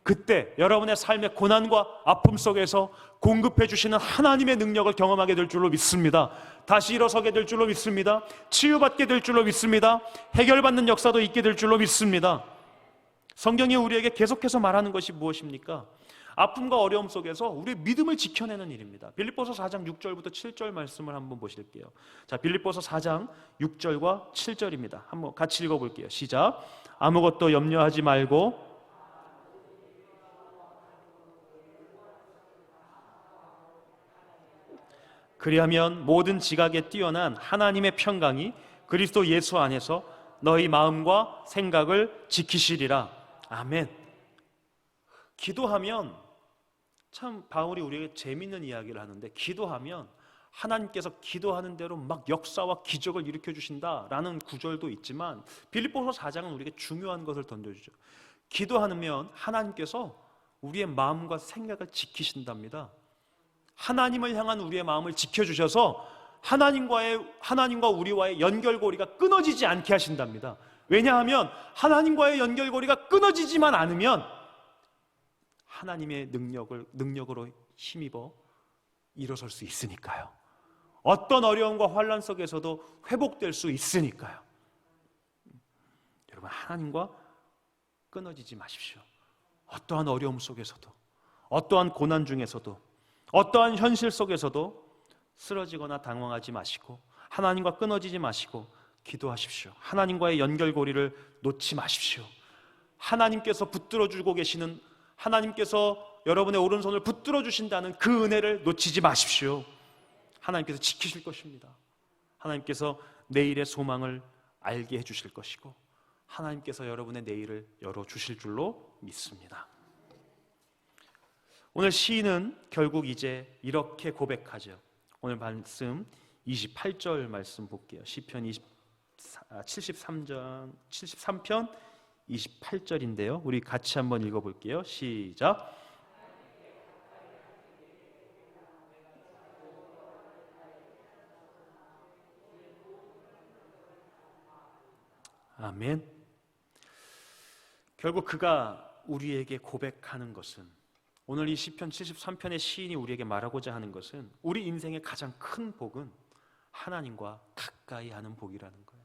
그때 여러분의 삶의 고난과 아픔 속에서 공급해 주시는 하나님의 능력을 경험하게 될 줄로 믿습니다. 다시 일어서게 될 줄로 믿습니다. 치유받게 될 줄로 믿습니다. 해결받는 역사도 있게 될 줄로 믿습니다. 성경이 우리에게 계속해서 말하는 것이 무엇입니까? 아픔과 어려움 속에서 우리의 믿음을 지켜내는 일입니다. 빌립보서 4장 6절부터 7절 말씀을 한번 보실게요. 자, 빌립보서 4장 6절과 7절입니다. 한번 같이 읽어볼게요. 시작. 아무것도 염려하지 말고 그리하면 모든 지각에 뛰어난 하나님의 평강이 그리스도 예수 안에서 너희 마음과 생각을 지키시리라. 아멘. 기도하면, 참 바울이 우리에게 재밌는 이야기를 하는데, 기도하면 하나님께서 기도하는 대로 막 역사와 기적을 일으켜 주신다라는 구절도 있지만, 빌립보서 4장은 우리에게 중요한 것을 던져주죠. 기도하면 하나님께서 우리의 마음과 생각을 지키신답니다. 하나님을 향한 우리의 마음을 지켜주셔서 하나님과 우리와의 연결고리가 끊어지지 않게 하신답니다. 왜냐하면 하나님과의 연결고리가 끊어지지만 않으면 하나님의 능력으로 힘입어 일어설 수 있으니까요. 어떤 어려움과 환난 속에서도 회복될 수 있으니까요. 여러분, 하나님과 끊어지지 마십시오. 어떠한 어려움 속에서도, 어떠한 고난 중에서도, 어떠한 현실 속에서도 쓰러지거나 당황하지 마시고 하나님과 끊어지지 마시고 기도하십시오. 하나님과의 연결고리를 놓지 마십시오. 하나님께서 붙들어 주고 계시는, 하나님께서 여러분의 오른손을 붙들어 주신다는 그 은혜를 놓치지 마십시오. 하나님께서 지키실 것입니다. 하나님께서 내일의 소망을 알게 해주실 것이고 하나님께서 여러분의 내일을 열어주실 줄로 믿습니다. 오늘 시인은 결국 이제 이렇게 고백하죠. 오늘 말씀 28절 말씀 볼게요. 시편 73편 28절인데요. 우리 같이 한번 읽어볼게요. 시작. 아멘. 결국 그가 우리에게 고백하는 것은, 오늘 이 시편 73편의 시인이 우리에게 말하고자 하는 것은, 우리 인생의 가장 큰 복은 하나님과 가까이 하는 복이라는 거예요.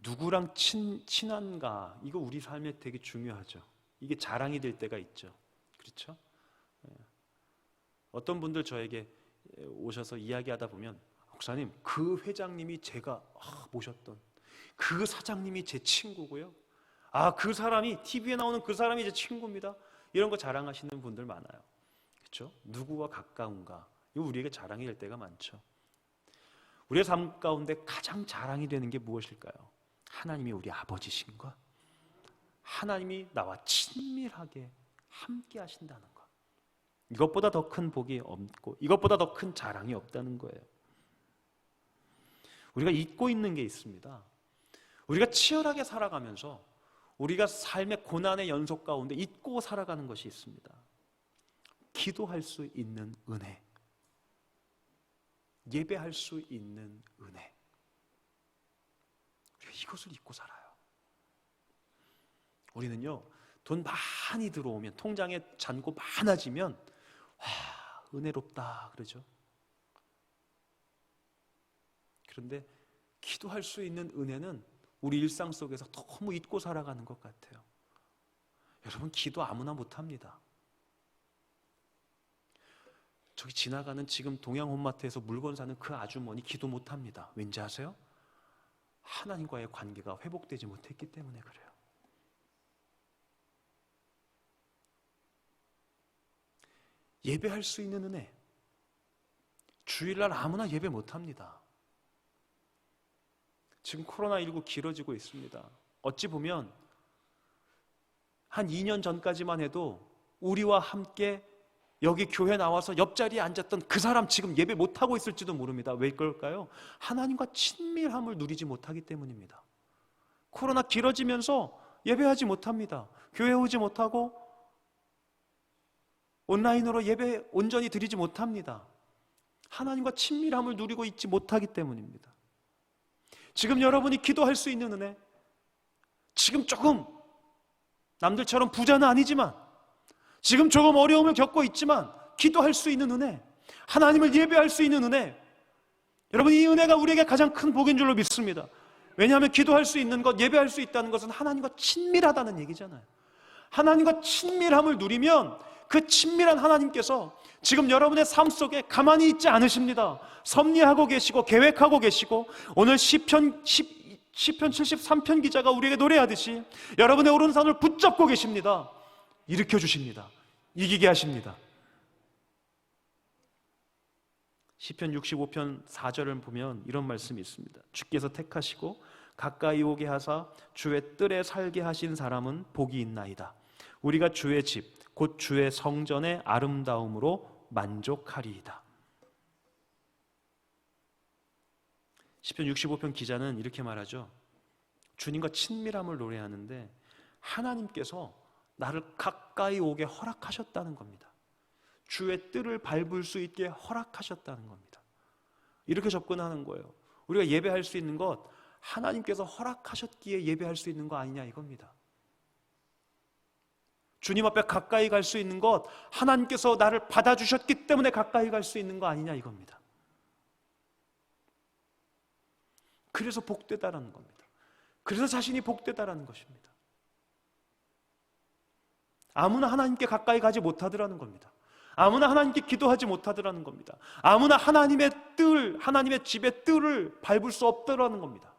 누구랑 친한가, 이거 우리 삶에 되게 중요하죠. 이게 자랑이 될 때가 있죠. 그렇죠? 어떤 분들 저에게 오셔서 이야기하다 보면, 목사님, 그 회장님이 제가 모셨던 그 사장님이 제 친구고요. 그 사람이, TV에 나오는 그 사람이 제 친구입니다. 이런 거 자랑하시는 분들 많아요. 그렇죠? 누구와 가까운가, 이거 우리에게 자랑이 될 때가 많죠. 우리의 삶 가운데 가장 자랑이 되는 게 무엇일까요? 하나님이 우리 아버지신가? 하나님이 나와 친밀하게 함께 하신다는 것. 이것보다 더 큰 복이 없고 이것보다 더 큰 자랑이 없다는 거예요. 우리가 잊고 있는 게 있습니다. 우리가 치열하게 살아가면서 우리가 삶의 고난의 연속 가운데 잊고 살아가는 것이 있습니다. 기도할 수 있는 은혜, 예배할 수 있는 은혜. 우리가 이것을 잊고 살아요. 우리는요, 돈 많이 들어오면, 통장에 잔고 많아지면 은혜롭다 그러죠. 그런데 기도할 수 있는 은혜는 우리 일상 속에서 너무 잊고 살아가는 것 같아요. 여러분, 기도 아무나 못합니다. 저기 지나가는 지금 동양홈마트에서 물건 사는 그 아주머니 기도 못합니다. 왠지 아세요? 하나님과의 관계가 회복되지 못했기 때문에 그래요. 예배할 수 있는 은혜, 주일날 아무나 예배 못합니다. 지금 코로나19 길어지고 있습니다. 어찌 보면 한 2년 전까지만 해도 우리와 함께 여기 교회 나와서 옆자리에 앉았던 그 사람 지금 예배 못하고 있을지도 모릅니다. 왜 그럴까요? 하나님과 친밀함을 누리지 못하기 때문입니다. 코로나 길어지면서 예배하지 못합니다. 교회 오지 못하고 온라인으로 예배 온전히 드리지 못합니다. 하나님과 친밀함을 누리고 있지 못하기 때문입니다. 지금 여러분이 기도할 수 있는 은혜, 지금 조금 남들처럼 부자는 아니지만, 지금 조금 어려움을 겪고 있지만 기도할 수 있는 은혜, 하나님을 예배할 수 있는 은혜, 여러분, 이 은혜가 우리에게 가장 큰 복인 줄로 믿습니다. 왜냐하면 기도할 수 있는 것, 예배할 수 있다는 것은 하나님과 친밀하다는 얘기잖아요. 하나님과 친밀함을 누리면 그 친밀한 하나님께서 지금 여러분의 삶 속에 가만히 있지 않으십니다. 섭리하고 계시고 계획하고 계시고, 오늘 시편 73편 기자가 우리에게 노래하듯이 여러분의 오른손을 붙잡고 계십니다. 일으켜 주십니다. 이기게 하십니다. 시편 65편 4절을 보면 이런 말씀이 있습니다. 주께서 택하시고 가까이 오게 하사 주의 뜰에 살게 하신 사람은 복이 있나이다. 우리가 주의 집 곧 주의 성전의 아름다움으로 만족하리이다. 시편 65편 기자는 이렇게 말하죠. 주님과 친밀함을 노래하는데 하나님께서 나를 가까이 오게 허락하셨다는 겁니다. 주의 뜰을 밟을 수 있게 허락하셨다는 겁니다. 이렇게 접근하는 거예요. 우리가 예배할 수 있는 것, 하나님께서 허락하셨기에 예배할 수 있는 거 아니냐 이겁니다. 주님 앞에 가까이 갈 수 있는 것, 하나님께서 나를 받아주셨기 때문에 가까이 갈 수 있는 거 아니냐 이겁니다. 그래서 복되다라는 겁니다. 그래서 자신이 복되다라는 것입니다. 아무나 하나님께 가까이 가지 못하더라는 겁니다. 아무나 하나님께 기도하지 못하더라는 겁니다. 아무나 하나님의 집의 뜰을 밟을 수 없더라는 겁니다.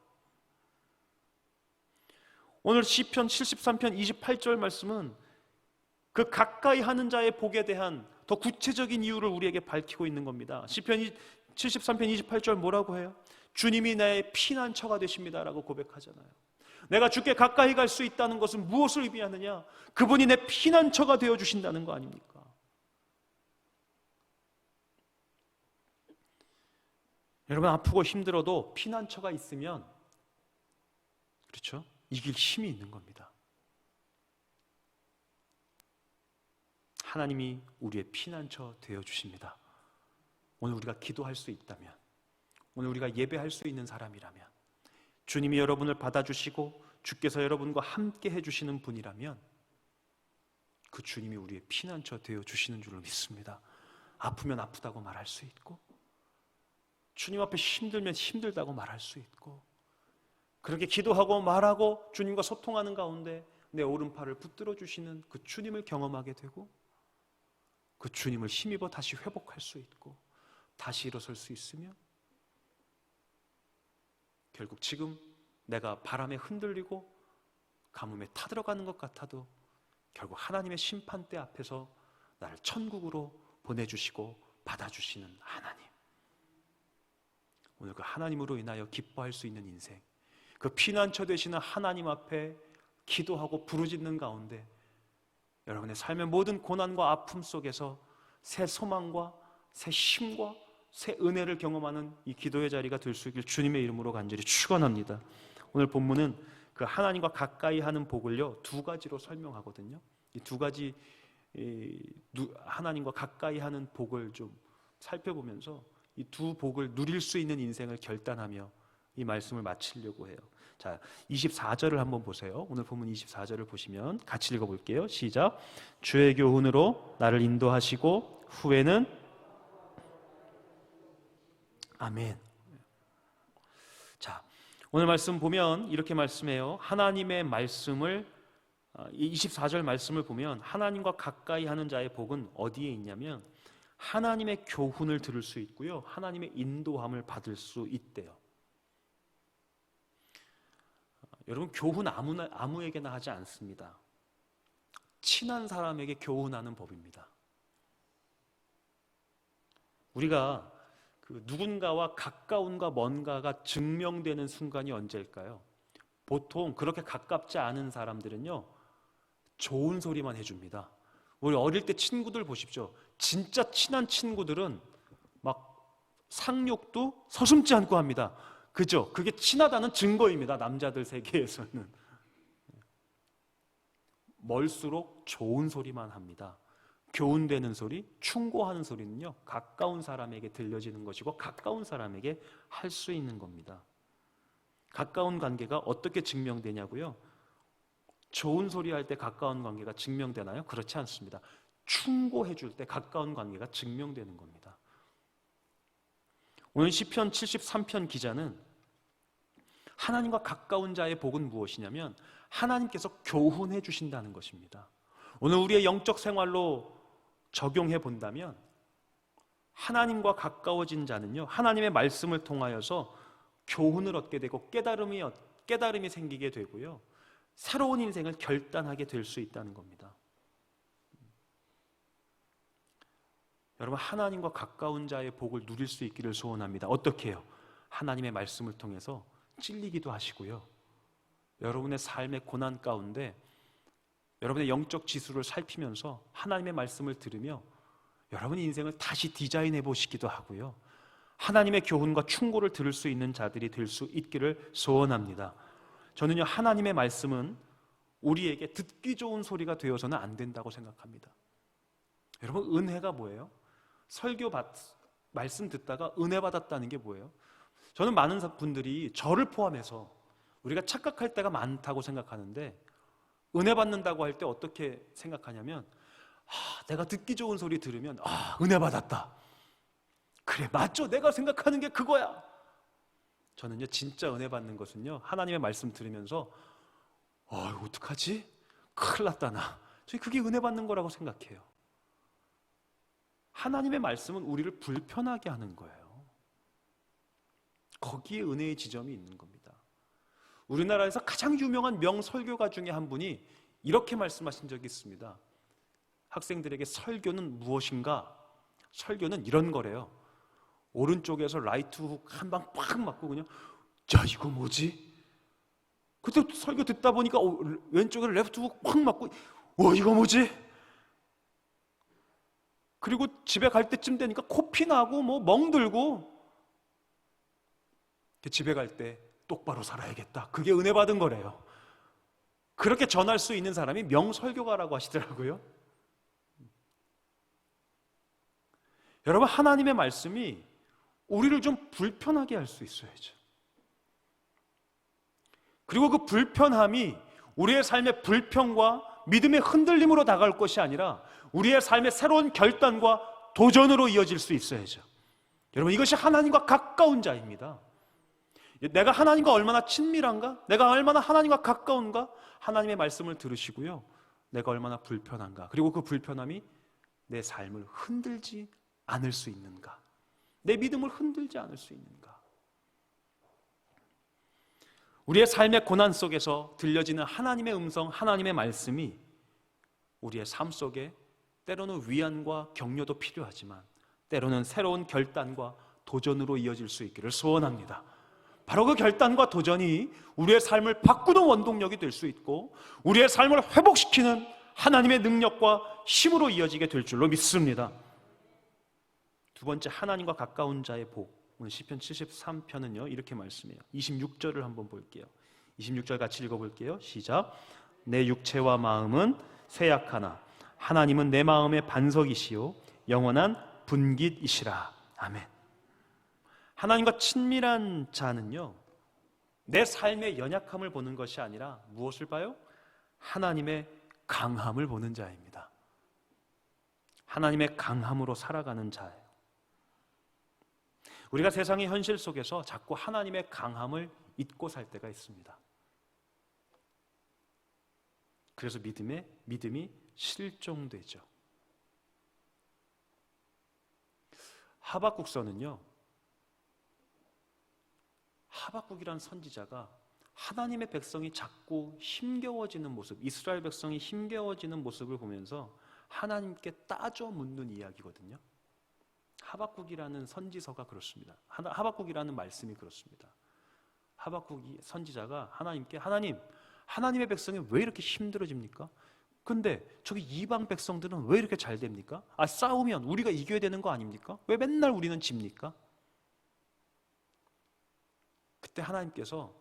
오늘 시편 73편 28절 말씀은 그 가까이 하는 자의 복에 대한 더 구체적인 이유를 우리에게 밝히고 있는 겁니다. 시편 73편 28절 뭐라고 해요? 주님이 나의 피난처가 되십니다라고 고백하잖아요. 내가 주께 가까이 갈 수 있다는 것은 무엇을 의미하느냐? 그분이 내 피난처가 되어주신다는 거 아닙니까? 여러분, 아프고 힘들어도 피난처가 있으면, 그렇죠? 이길 힘이 있는 겁니다. 하나님이 우리의 피난처 되어주십니다. 오늘 우리가 기도할 수 있다면, 오늘 우리가 예배할 수 있는 사람이라면, 주님이 여러분을 받아주시고 주께서 여러분과 함께 해주시는 분이라면 그 주님이 우리의 피난처 되어주시는 줄로 믿습니다. 아프면 아프다고 말할 수 있고, 주님 앞에 힘들면 힘들다고 말할 수 있고, 그렇게 기도하고 말하고 주님과 소통하는 가운데 내 오른팔을 붙들어 주시는 그 주님을 경험하게 되고, 그 주님을 힘입어 다시 회복할 수 있고 다시 일어설 수 있으면, 결국 지금 내가 바람에 흔들리고 가뭄에 타들어가는 것 같아도 결국 하나님의 심판대 앞에서 나를 천국으로 보내주시고 받아주시는 하나님, 오늘 그 하나님으로 인하여 기뻐할 수 있는 인생, 그 피난처 되시는 하나님 앞에 기도하고 부르짖는 가운데 여러분의 삶의 모든 고난과 아픔 속에서 새 소망과 새 힘과 새 은혜를 경험하는 이 기도의 자리가 될 수 있길 주님의 이름으로 간절히 축원합니다. 오늘 본문은 그 하나님과 가까이 하는 복을요, 두 가지로 설명하거든요. 이 두 가지 하나님과 가까이 하는 복을 좀 살펴보면서 이 두 복을 누릴 수 있는 인생을 결단하며 이 말씀을 마치려고 해요. 자, 24절을 한번 보세요. 오늘 본문 24절을 보시면 같이 읽어볼게요. 시작. 주의 교훈으로 나를 인도하시고 후에는 아멘. 자, 오늘 말씀 보면 이렇게 말씀해요. 하나님의 말씀을, 이 24절 말씀을 보면 하나님과 가까이 하는 자의 복은 어디에 있냐면 하나님의 교훈을 들을 수 있고요, 하나님의 인도함을 받을 수 있대요. 여러분, 교훈 아무에게나 하지 않습니다. 친한 사람에게 교훈하는 법입니다. 우리가 그 누군가와 가까운가 먼가가 증명되는 순간이 언제일까요? 보통 그렇게 가깝지 않은 사람들은요, 좋은 소리만 해줍니다. 우리 어릴 때 친구들 보십시오. 진짜 친한 친구들은 막 상욕도 서슴지 않고 합니다. 그죠? 그게 친하다는 증거입니다. 남자들 세계에서는. 멀수록 좋은 소리만 합니다. 교훈되는 소리, 충고하는 소리는요, 가까운 사람에게 들려지는 것이고 가까운 사람에게 할 수 있는 겁니다. 가까운 관계가 어떻게 증명되냐고요? 좋은 소리 할 때 가까운 관계가 증명되나요? 그렇지 않습니다. 충고해 줄 때 가까운 관계가 증명되는 겁니다. 오늘 시편 73편 기자는 하나님과 가까운 자의 복은 무엇이냐면 하나님께서 교훈해 주신다는 것입니다. 오늘 우리의 영적 생활로 적용해 본다면 하나님과 가까워진 자는요, 하나님의 말씀을 통하여서 교훈을 얻게 되고 깨달음이 생기게 되고요, 새로운 인생을 결단하게 될 수 있다는 겁니다. 여러분, 하나님과 가까운 자의 복을 누릴 수 있기를 소원합니다. 어떻게 해요? 하나님의 말씀을 통해서 찔리기도 하시고요, 여러분의 삶의 고난 가운데 여러분의 영적 지수를 살피면서 하나님의 말씀을 들으며 여러분의 인생을 다시 디자인해 보시기도 하고요, 하나님의 교훈과 충고를 들을 수 있는 자들이 될 수 있기를 소원합니다. 저는요, 하나님의 말씀은 우리에게 듣기 좋은 소리가 되어서는 안 된다고 생각합니다. 여러분, 은혜가 뭐예요? 말씀 듣다가 은혜 받았다는 게 뭐예요? 저는 많은 분들이 저를 포함해서 우리가 착각할 때가 많다고 생각하는데, 은혜 받는다고 할 때 어떻게 생각하냐면, 내가 듣기 좋은 소리 들으면 은혜 받았다, 그래 맞죠, 내가 생각하는 게 그거야. 저는요, 진짜 은혜 받는 것은요, 하나님의 말씀 들으면서 이거 어떡하지? 큰일 났다 나. 저희 그게 은혜 받는 거라고 생각해요. 하나님의 말씀은 우리를 불편하게 하는 거예요. 거기에 은혜의 지점이 있는 겁니다. 우리나라에서 가장 유명한 명설교가 중에 한 분이 이렇게 말씀하신 적이 있습니다. 학생들에게 설교는 무엇인가? 설교는 이런 거래요. 오른쪽에서 라이트 훅 한 방 팍 맞고 그냥 자 이거 뭐지? 그때 설교 듣다 보니까 왼쪽에 레프트 훅 팍 맞고 이거 뭐지? 그리고 집에 갈 때쯤 되니까 코피 나고 뭐 멍들고, 집에 갈 때 똑바로 살아야겠다, 그게 은혜 받은 거래요. 그렇게 전할 수 있는 사람이 명설교가라고 하시더라고요. 여러분, 하나님의 말씀이 우리를 좀 불편하게 할 수 있어야죠. 그리고 그 불편함이 우리의 삶의 불평과 믿음의 흔들림으로 다가올 것이 아니라 우리의 삶의 새로운 결단과 도전으로 이어질 수 있어야죠. 여러분, 이것이 하나님과 가까운 자입니다. 내가 하나님과 얼마나 친밀한가? 내가 얼마나 하나님과 가까운가? 하나님의 말씀을 들으시고요, 내가 얼마나 불편한가? 그리고 그 불편함이 내 삶을 흔들지 않을 수 있는가? 내 믿음을 흔들지 않을 수 있는가? 우리의 삶의 고난 속에서 들려지는 하나님의 음성, 하나님의 말씀이 우리의 삶 속에 때로는 위안과 격려도 필요하지만 때로는 새로운 결단과 도전으로 이어질 수 있기를 소원합니다. 바로 그 결단과 도전이 우리의 삶을 바꾸는 원동력이 될 수 있고 우리의 삶을 회복시키는 하나님의 능력과 힘으로 이어지게 될 줄로 믿습니다. 두 번째, 하나님과 가까운 자의 복. 오늘 시편 73편은요 이렇게 말씀해요. 26절을 한번 볼게요. 26절 같이 읽어볼게요. 시작. 내 육체와 마음은 쇠약하나 하나님은 내 마음의 반석이시요 영원한 분깃이시라. 아멘. 하나님과 친밀한 자는요, 내 삶의 연약함을 보는 것이 아니라 무엇을 봐요? 하나님의 강함을 보는 자입니다. 하나님의 강함으로 살아가는 자예요. 우리가 세상의 현실 속에서 자꾸 하나님의 강함을 잊고 살 때가 있습니다. 그래서 믿음이 실종되죠. 하박국서는요, 하박국이란 선지자가 하나님의 백성이 자꾸 힘겨워지는 모습, 이스라엘 백성이 힘겨워지는 모습을 보면서 하나님께 따져 묻는 이야기거든요. 하박국이라는 선지서가 그렇습니다. 하박국이라는 말씀이 그렇습니다. 하박국이 선지자가 하나님께 하나님의 백성이 왜 이렇게 힘들어집니까? 근데 저기 이방 백성들은 왜 이렇게 잘 됩니까? 싸우면 우리가 이겨야 되는 거 아닙니까? 왜 맨날 우리는 집니까? 그때 하나님께서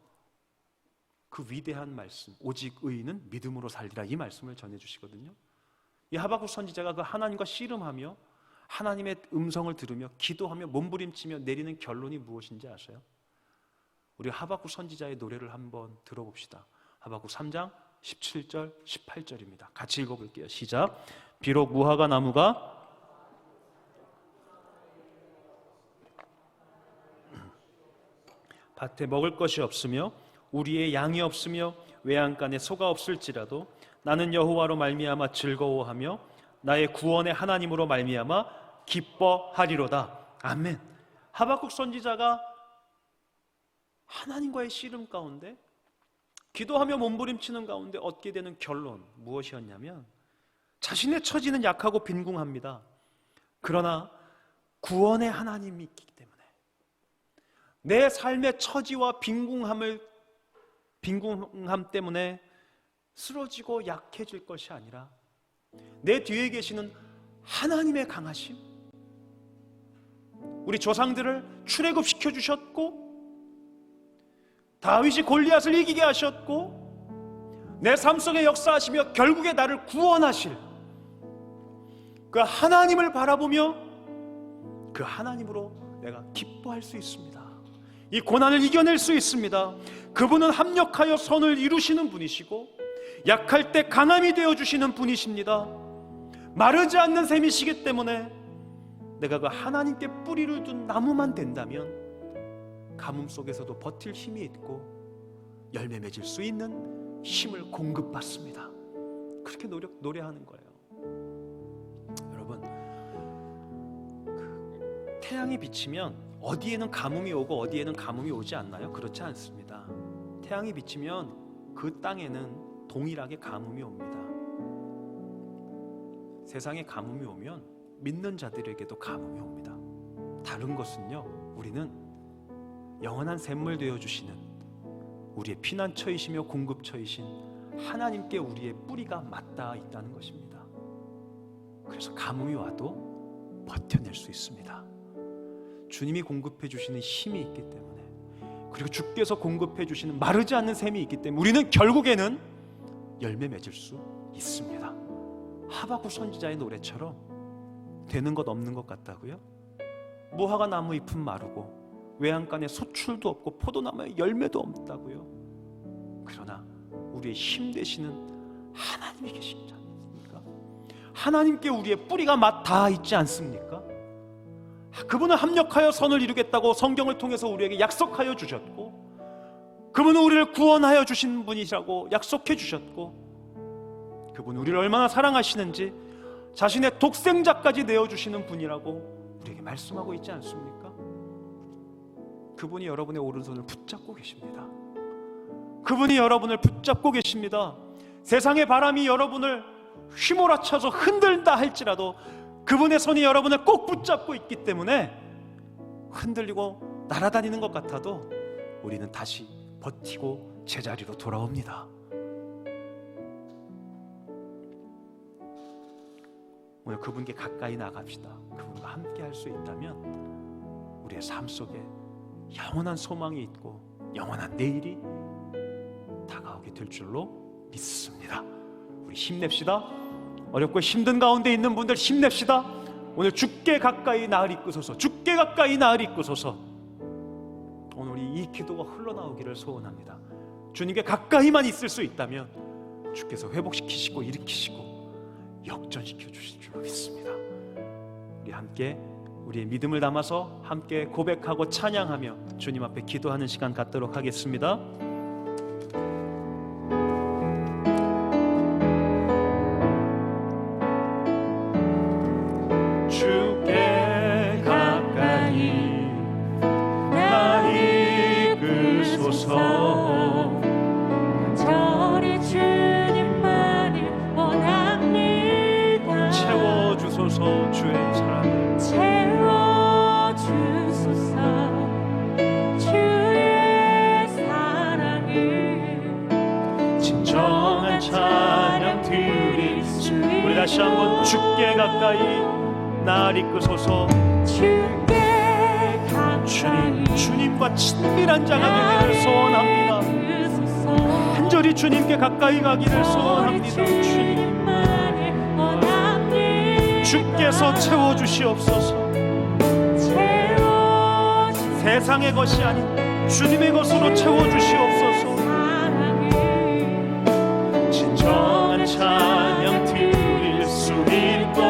그 위대한 말씀, 오직 의인은 믿음으로 살리라, 이 말씀을 전해주시거든요. 이 하박국 선지자가 그 하나님과 씨름하며 하나님의 음성을 들으며 기도하며 몸부림치며 내리는 결론이 무엇인지 아세요? 우리 하박국 선지자의 노래를 한번 들어봅시다. 하박국 3장 17절 18절입니다. 같이 읽어볼게요. 시작. 비록 무화과 나무가 밭에 먹을 것이 없으며 우리의 양이 없으며 외양간에 소가 없을지라도 나는 여호와로 말미암아 즐거워하며 나의 구원의 하나님으로 말미암아 기뻐하리로다. 아멘. 하박국 선지자가 하나님과의 씨름 가운데 기도하며 몸부림치는 가운데 얻게 되는 결론 무엇이었냐면, 자신의 처지는 약하고 빈궁합니다. 그러나 구원의 하나님이 있기 때문에 내 삶의 처지와 빈궁함 때문에 쓰러지고 약해질 것이 아니라 내 뒤에 계시는 하나님의 강하심, 우리 조상들을 출애굽시켜 주셨고 다윗이 골리앗을 이기게 하셨고 내 삶 속에 역사하시며 결국에 나를 구원하실 그 하나님을 바라보며 그 하나님으로 내가 기뻐할 수 있습니다. 이 고난을 이겨낼 수 있습니다. 그분은 합력하여 선을 이루시는 분이시고 약할 때 강함이 되어주시는 분이십니다. 마르지 않는 셈이시기 때문에 내가 그 하나님께 뿌리를 둔 나무만 된다면 가뭄 속에서도 버틸 힘이 있고 열매 맺을 수 있는 힘을 공급받습니다. 그렇게 노래하는 거예요. 여러분, 태양이 비치면 어디에는 가뭄이 오고 어디에는 가뭄이 오지 않나요? 그렇지 않습니다. 태양이 비치면 그 땅에는 동일하게 가뭄이 옵니다. 세상에 가뭄이 오면 믿는 자들에게도 가뭄이 옵니다. 다른 것은요, 우리는 영원한 샘물 되어주시는 우리의 피난처이시며 공급처이신 하나님께 우리의 뿌리가 맞닿아 있다는 것입니다. 그래서 가뭄이 와도 버텨낼 수 있습니다. 주님이 공급해 주시는 힘이 있기 때문에, 그리고 주께서 공급해 주시는 마르지 않는 샘이 있기 때문에 우리는 결국에는 열매 맺을 수 있습니다. 하박국 선지자의 노래처럼 되는 것 없는 것 같다고요? 무화과 나무 잎은 마르고 외양간에 소출도 없고 포도나무에 열매도 없다고요? 그러나 우리의 힘 되시는 하나님이 계시지 않습니까? 하나님께 우리의 뿌리가 닿아 있지 않습니까? 그분은 합력하여 선을 이루겠다고 성경을 통해서 우리에게 약속하여 주셨고, 그분은 우리를 구원하여 주신 분이라고 약속해 주셨고, 그분은 우리를 얼마나 사랑하시는지 자신의 독생자까지 내어주시는 분이라고 우리에게 말씀하고 있지 않습니까? 그분이 여러분의 오른손을 붙잡고 계십니다. 그분이 여러분을 붙잡고 계십니다. 세상의 바람이 여러분을 휘몰아쳐서 흔들다 할지라도 그분의 손이 여러분을 꼭 붙잡고 있기 때문에 흔들리고 날아다니는 것 같아도 우리는 다시 버티고 제자리로 돌아옵니다. 오늘 그분께 가까이 나갑시다. 그분과 함께 할 수 있다면 우리의 삶 속에 영원한 소망이 있고 영원한 내일이 다가오게 될 줄로 믿습니다. 우리 힘냅시다. 어렵고 힘든 가운데 있는 분들 힘냅시다. 오늘 주께 가까이 나을 이끄소서, 주께 가까이 나을 이끄소서. 오늘 이 기도가 흘러나오기를 소원합니다. 주님께 가까이만 있을 수 있다면 주께서 회복시키시고 일으키시고 역전시켜 주실 줄로 믿습니다. 우리 함께 우리의 믿음을 담아서 함께 고백하고 찬양하며 주님 앞에 기도하는 시간 갖도록 하겠습니다. 주께 가까이 나 이끄소서. 저리 주님만을 원합니다. 채워주소서. 주의 사랑을 채워주소서. 주의 사랑을 진정한 찬양 드릴 수. 우리 다시 한번 주께 가까이 날 이끄소서. 주께 가까이 주님과 친밀한 자가 되기를 소원합니다. 간절히 주님께 가까이 가기를 소원합니다. 주께서 채워주시옵소서. 세상의 것이 아닌 주님의 것으로 채워주시옵소서. 진정한 찬양 드릴 수 있도록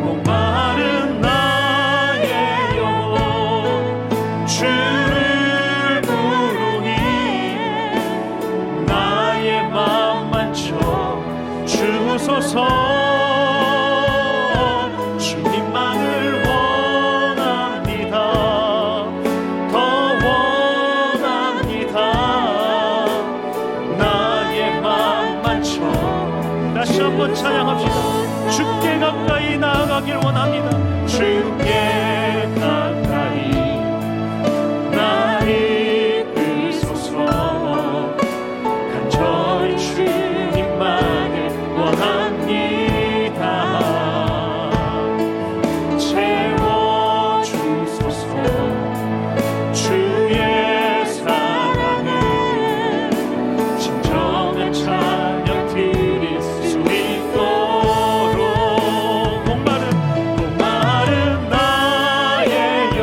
목마른 나의 영혼 주를 부르니 나의 맘 만져 주소서. 주님만을 원합니다. 더 원합니다. 나의 맘 만져. 다시 한번 찬양합시다. 주께 가까이 나아가길 원합니다. 주께 가까이 나 이끄소서. 간절히 주님만을 원합니다. 채워주소서. 주의 사랑을 진정한 찬양 드릴 수 있도록 목마른 나의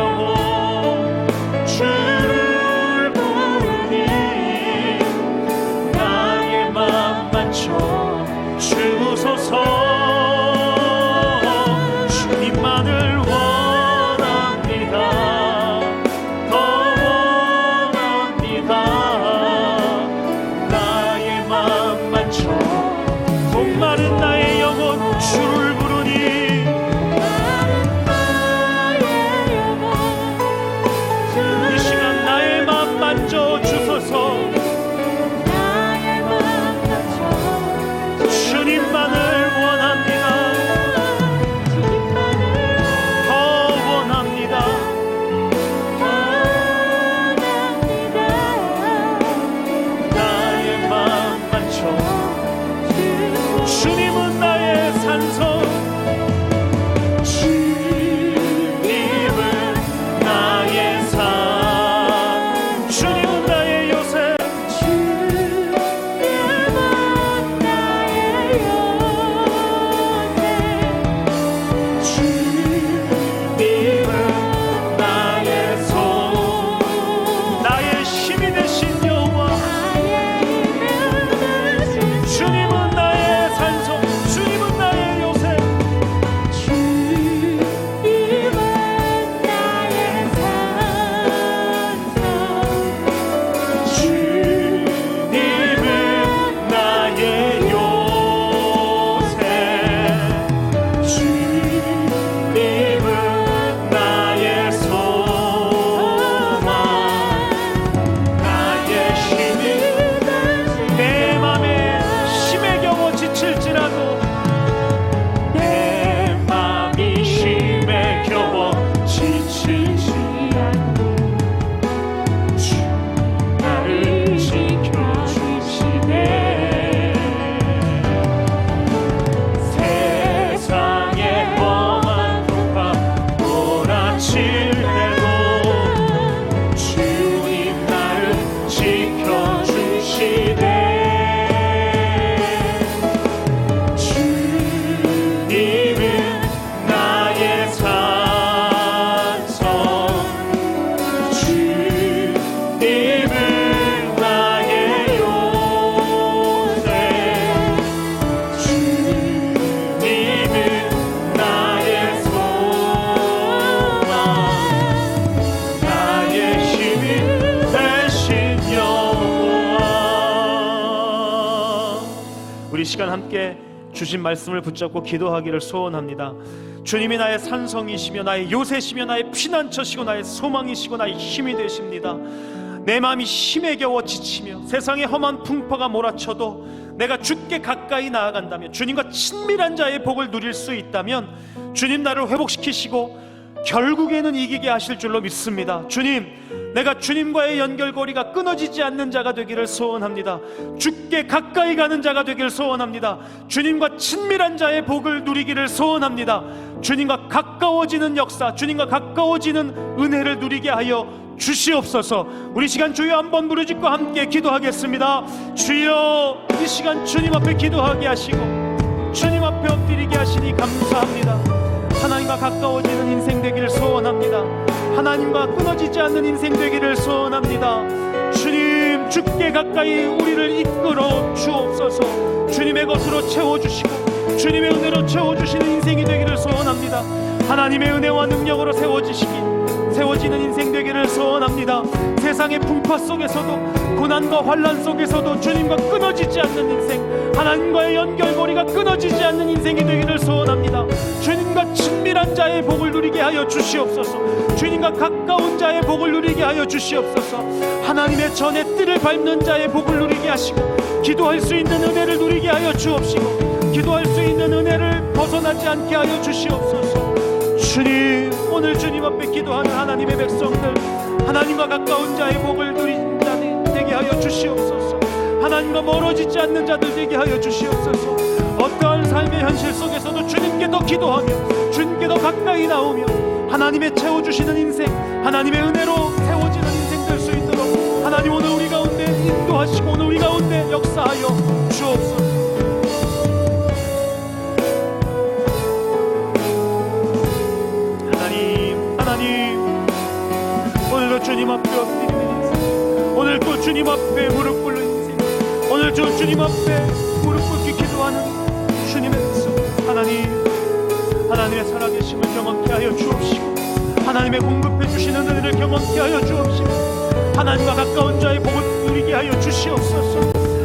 만져 주소서. 주님만을 원합니다. 더 원합니다. 나의 맘 만져. 주님은 나의 산소. 주님은 나의 산. 주님은 나의 요새. 이 시간 함께 주신 말씀을 붙잡고 기도하기를 소원합니다. 주님이 나의 산성이시며 나의 요새시며 나의 피난처시고 나의 소망이시고 나의 힘이 되십니다. 내 마음이 힘에 겨워 지치며 세상의 험한 풍파가 몰아쳐도 내가 주께 가까이 나아간다면, 주님과 친밀한 자의 복을 누릴 수 있다면 주님 나를 회복시키시고 결국에는 이기게 하실 줄로 믿습니다. 주님, 내가 주님과의 연결고리가 끊어지지 않는 자가 되기를 소원합니다. 주께 가까이 가는 자가 되기를 소원합니다. 주님과 친밀한 자의 복을 누리기를 소원합니다. 주님과 가까워지는 역사, 주님과 가까워지는 은혜를 누리게 하여 주시옵소서. 우리 시간 주여 한번 부르짖고 함께 기도하겠습니다. 주여, 이 시간 주님 앞에 기도하게 하시고 주님 앞에 엎드리게 하시니 감사합니다. 하나님과 가까워지는 인생 되기를 소원합니다. 하나님과 끊어지지 않는 인생 되기를 소원합니다. 주님, 주께 가까이 우리를 이끌어 주옵소서. 주님의 것으로 채워주시고 주님의 은혜로 채워주시는 인생이 되기를 소원합니다. 하나님의 은혜와 능력으로 세워지는 인생 되기를 소원합니다. 세상의 풍파 속에서도 고난과 환난 속에서도 주님과 끊어지지 않는 인생, 하나님과의 연결고리가 끊어지지 않는 인생이 되기를 소원합니다. 주님과 친밀한 자의 복을 누리게 하여 주시옵소서. 주님과 가까운 자의 복을 누리게 하여 주시옵소서. 하나님의 전의 뜰을 밟는 자의 복을 누리게 하시고 기도할 수 있는 은혜를 누리게 하여 주옵시고 기도할 수 있는 은혜를 벗어나지 않게 하여 주시옵소서. 주님, 오늘 주님 앞에 기도하는 하나님의 백성들, 하나님과 가까운 자의 복을 누리는 자들 되게 하여 주시옵소서. 하나님과 멀어지지 않는 자들 되게 하여 주시옵소서. 어떠한 삶의 현실 속에서도 주님께 더 기도하며 주님께 더 가까이 나오며 하나님의 채워주시는 인생, 하나님의 은혜로 세워지는 인생 될 수 있도록 하나님 오늘 우리 가운데 인도하시고 오늘 우리 가운데 역사하여 주옵소서. 오늘도 주님 앞에 엎드리는 인생, 오늘 또 주님 앞에 무릎 꿇는 인생, 오늘 또 주님 앞에 무릎 꿇기 기도하는 주님의 백성, 하나님의 살아계심을 경험케 하여 주옵시고 하나님의 공급해 주시는 은혜를 경험케 하여 주옵시고 하나님과 가까운 자의 복을 누리게 하여 주시옵소서.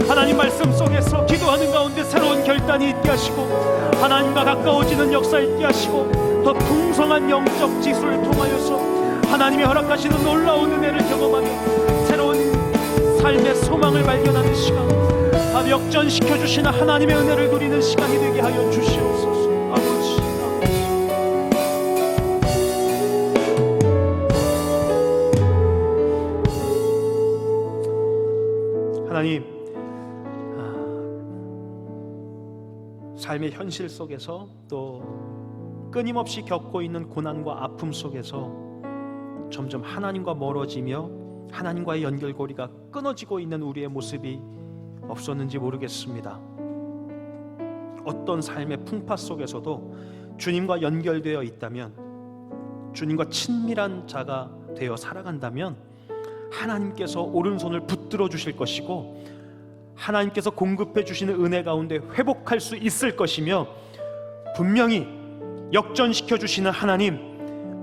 하나님 말씀 속에서 기도하는 가운데 새로운 결단이 있게 하시고 하나님과 가까워지는 역사 있게 하시고 더 풍성한 영적 지수를 통하여서 하나님이 허락하시는 놀라운 은혜를 경험하며 새로운 삶을 역전시켜 주시는 하나님의 은혜를 누리는 시간이 되게 하여 주시옵소서. 아버지, 하나님, 삶의 현실 속에서 또 끊임없이 겪고 있는 고난과 아픔 속에서 점점 하나님과 멀어지며 하나님과의 연결고리가 끊어지고 있는 우리의 모습이 없었는지 모르겠습니다. 어떤 삶의 풍파 속에서도 주님과 연결되어 있다면, 주님과 친밀한 자가 되어 살아간다면 하나님께서 오른손을 붙들어 주실 것이고 하나님께서 공급해 주시는 은혜 가운데 회복할 수 있을 것이며, 분명히 역전시켜 주시는 하나님,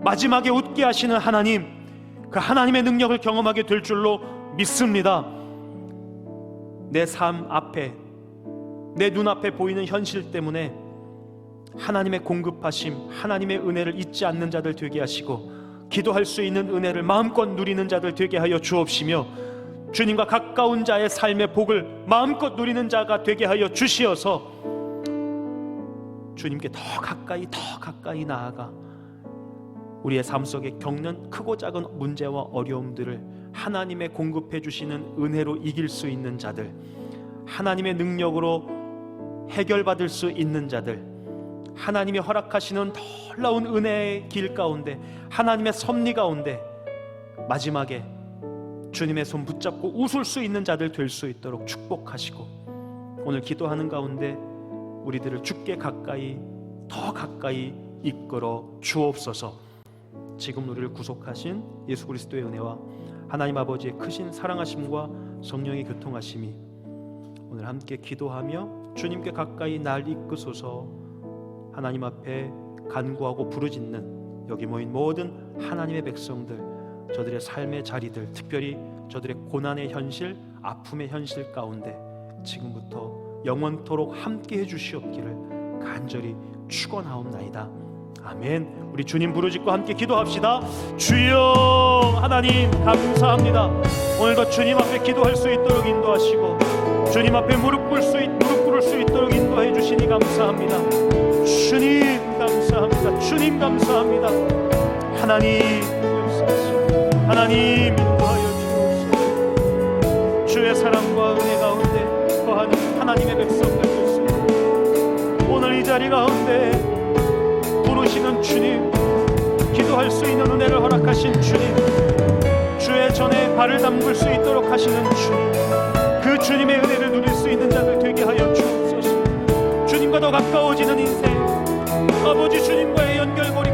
마지막에 웃게 하시는 하나님, 그 하나님의 능력을 경험하게 될 줄로 믿습니다. 내 삶 앞에, 내 눈앞에 보이는 현실 때문에 하나님의 공급하심, 하나님의 은혜를 잊지 않는 자들 되게 하시고, 기도할 수 있는 은혜를 마음껏 누리는 자들 되게 하여 주옵시며, 주님과 가까운 자의 삶의 복을 마음껏 누리는 자가 되게 하여 주시어서 주님께 더 가까이 나아가 우리의 삶 속에 겪는 크고 작은 문제와 어려움들을 하나님의 공급해 주시는 은혜로 이길 수 있는 자들, 하나님의 능력으로 해결받을 수 있는 자들, 하나님이 허락하시는 놀라운 은혜의 길 가운데, 하나님의 섭리 가운데 마지막에 주님의 손 붙잡고 웃을 수 있는 자들 될 수 있도록 축복하시고, 오늘 기도하는 가운데 우리들을 주께 가까이, 더 가까이 이끌어 주옵소서. 지금 우리를 구속하신 예수 그리스도의 은혜와 하나님 아버지의 크신 사랑하심과 성령의 교통하심이 오늘 함께 기도하며 주님께 가까이 날 이끄소서 하나님 앞에 간구하고 부르짖는 여기 모인 모든 하나님의 백성들, 저들의 삶의 자리들, 특별히 저들의 고난의 현실, 아픔의 현실 가운데 지금부터 영원토록 함께 해주시옵기를 간절히 축원하옵나이다. 아멘. 우리 주님 부르짖고 함께 기도합시다. 주여, 하나님 감사합니다. 오늘도 주님 앞에 기도할 수 있도록 인도하시고 주님 앞에 무릎 꿇을 수 있도록 인도해 주시니 감사합니다. 주님 감사합니다. 주님 감사합니다. 하나님 역사하시고 하나님 인도하여 주옵소서. 주의 사랑과 은혜 가운데 거하는 하나님의 백성들 되소서. 오늘 이 자리 가운데 부르시는 주님, 기도할 수 있는 은혜를 허락하신 주님, 주의 전에 발을 담글 수 있도록 하시는 주님, 그 주님의 은혜를 누릴 수 있는 자들 되게 하여 주옵소서. 주님과 더 가까워지는 인생, 아버지 주님과의 연결고리